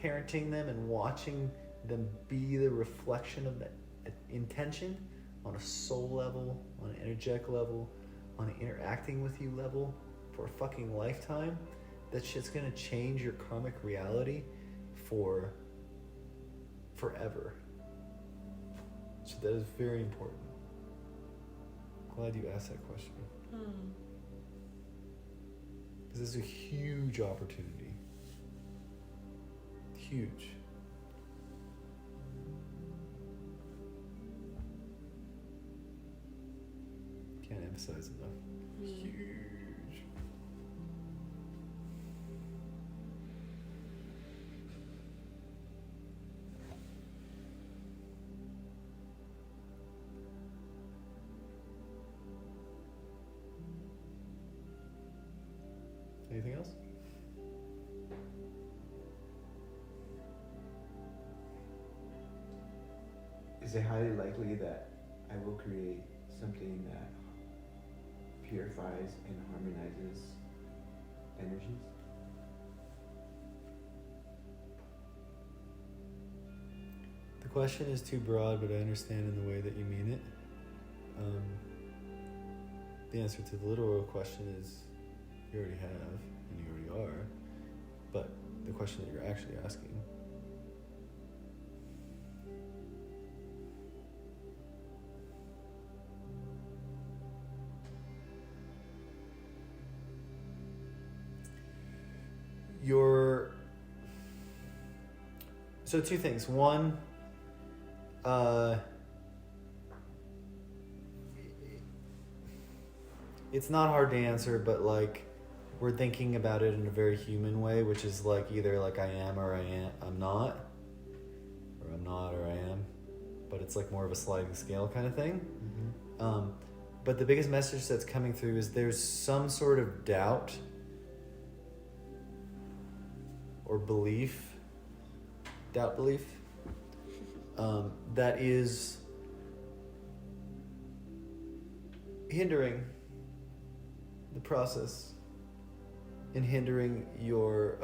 parenting them and watching them be the reflection of that intention on a soul level, on an energetic level, on an interacting with you level for a fucking lifetime. That shit's gonna change your karmic reality for forever. So that is very important. Glad you asked that question. Because this is a huge opportunity. Huge. Can't emphasize enough. Huge. Anything else? Is it highly likely that I will create something that purifies and harmonizes energies? The question is too broad, but I understand in the way that you mean it. The answer to the literal question is you already have and you already are, but the question that you're actually asking, so two things. One, it's not hard to answer, but like we're thinking about it in a very human way, which is like either like I am or I'm not, or I'm not or I am, but it's like more of a sliding scale kind of thing. Mm-hmm. But the biggest message that's coming through is there's some sort of doubt or belief, that is hindering the process and hindering your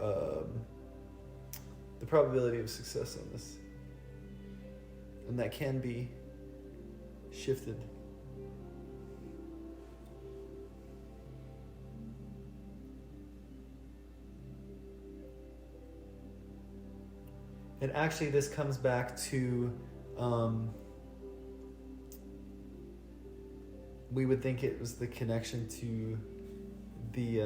the probability of success on this, and that can be shifted. And actually this comes back to we would think it was the connection to the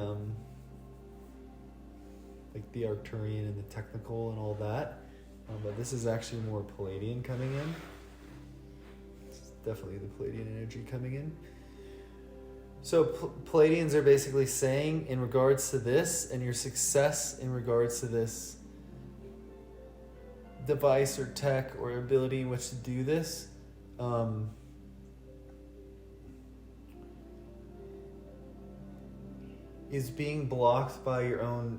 like the Arcturian and the technical and all that, but this is actually more Palladian coming in. It's definitely the Palladian energy coming in. So Palladians are basically saying, in regards to this and your success in regards to this device or tech or ability in which to do this, is being blocked by your own.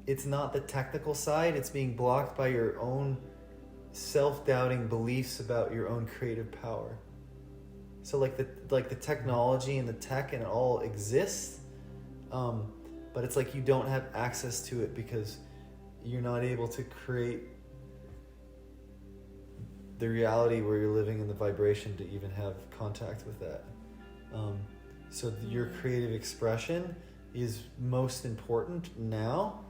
It's not the technical side, it's being blocked by your own self-doubting beliefs about your own creative power. So like the technology and the tech and it all exists, but it's like you don't have access to it because you're not able to create the reality where you're living in the vibration to even have contact with that. So your creative expression is most important now.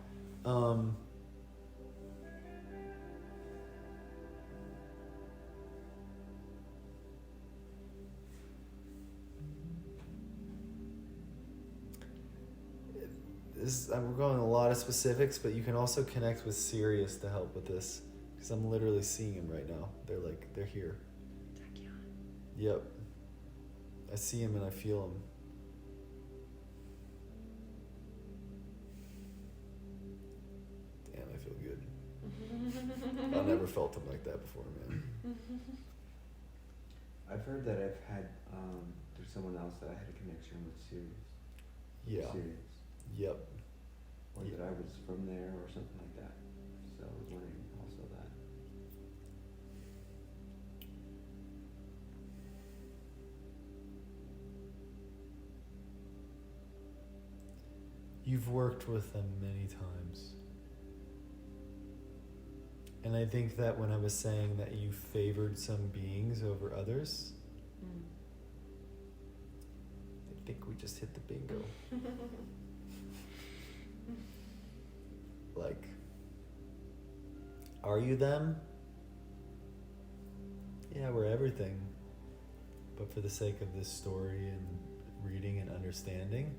We're going a lot of specifics, but you can also connect with Sirius to help with this, because I'm literally seeing him right now. They're here. Yep. I see him and I feel him. Damn, I feel good. I've never felt him like that before, man. I've heard that I've had, there's someone else that I had a connection with Sirius. Yeah. Sirius. Yep. Or that I was from there or something like that. So I was wondering also that. You've worked with them many times. And I think that when I was saying that you favored some beings over others, I think we just hit the bingo. Like, are you them? Yeah, we're everything. But for the sake of this story and reading and understanding,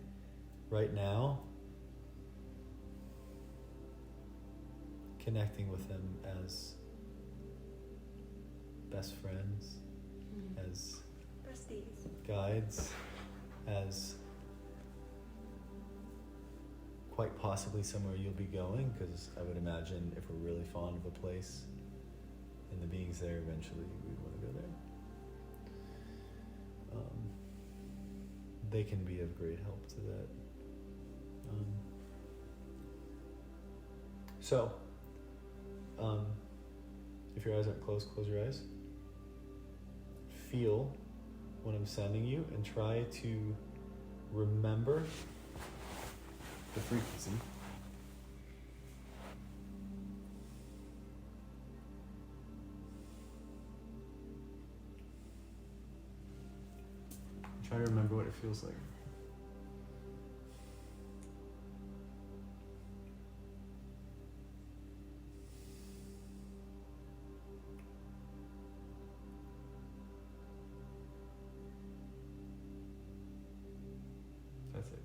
right now, connecting with them as best friends, as besties, guides, as quite possibly somewhere you'll be going, because I would imagine if we're really fond of a place and the beings there, eventually we'd want to go there. They can be of great help to that. If your eyes aren't closed, close your eyes. Feel what I'm sending you and try to remember the frequency. Try to remember what it feels like. That's it.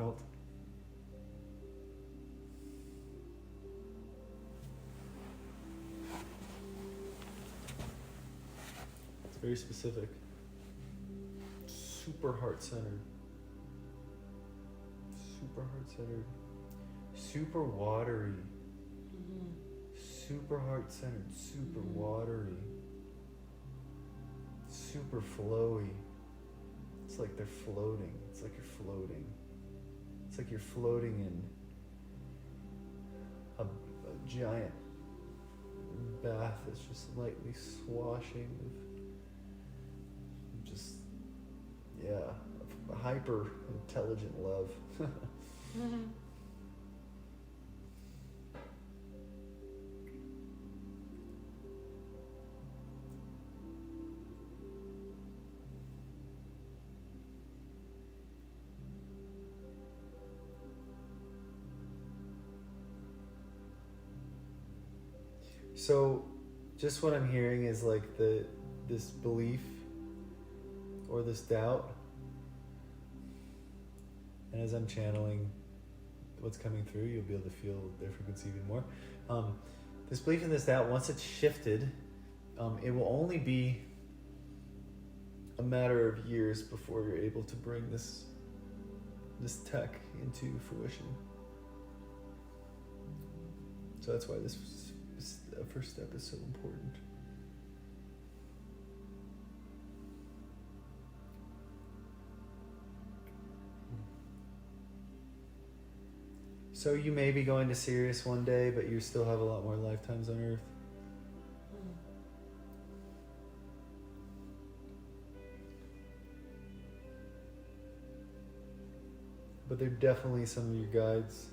belt. It's very specific. Super heart-centered. Super heart-centered. Super watery. Mm-hmm. Super heart-centered. Super Mhm. watery. Super flowy. It's like they're floating. It's like you're floating. It's like you're floating in a giant bath that's just lightly swashing of just, yeah, a hyper intelligent love. Mm-hmm. So, just what I'm hearing is like this belief or this doubt, and as I'm channeling what's coming through, you'll be able to feel their frequency even more. This belief and this doubt, once it's shifted, it will only be a matter of years before you're able to bring this tech into fruition. So that's why this first step is so important. So you may be going to Sirius one day, but you still have a lot more lifetimes on Earth. But they're definitely some of your guides.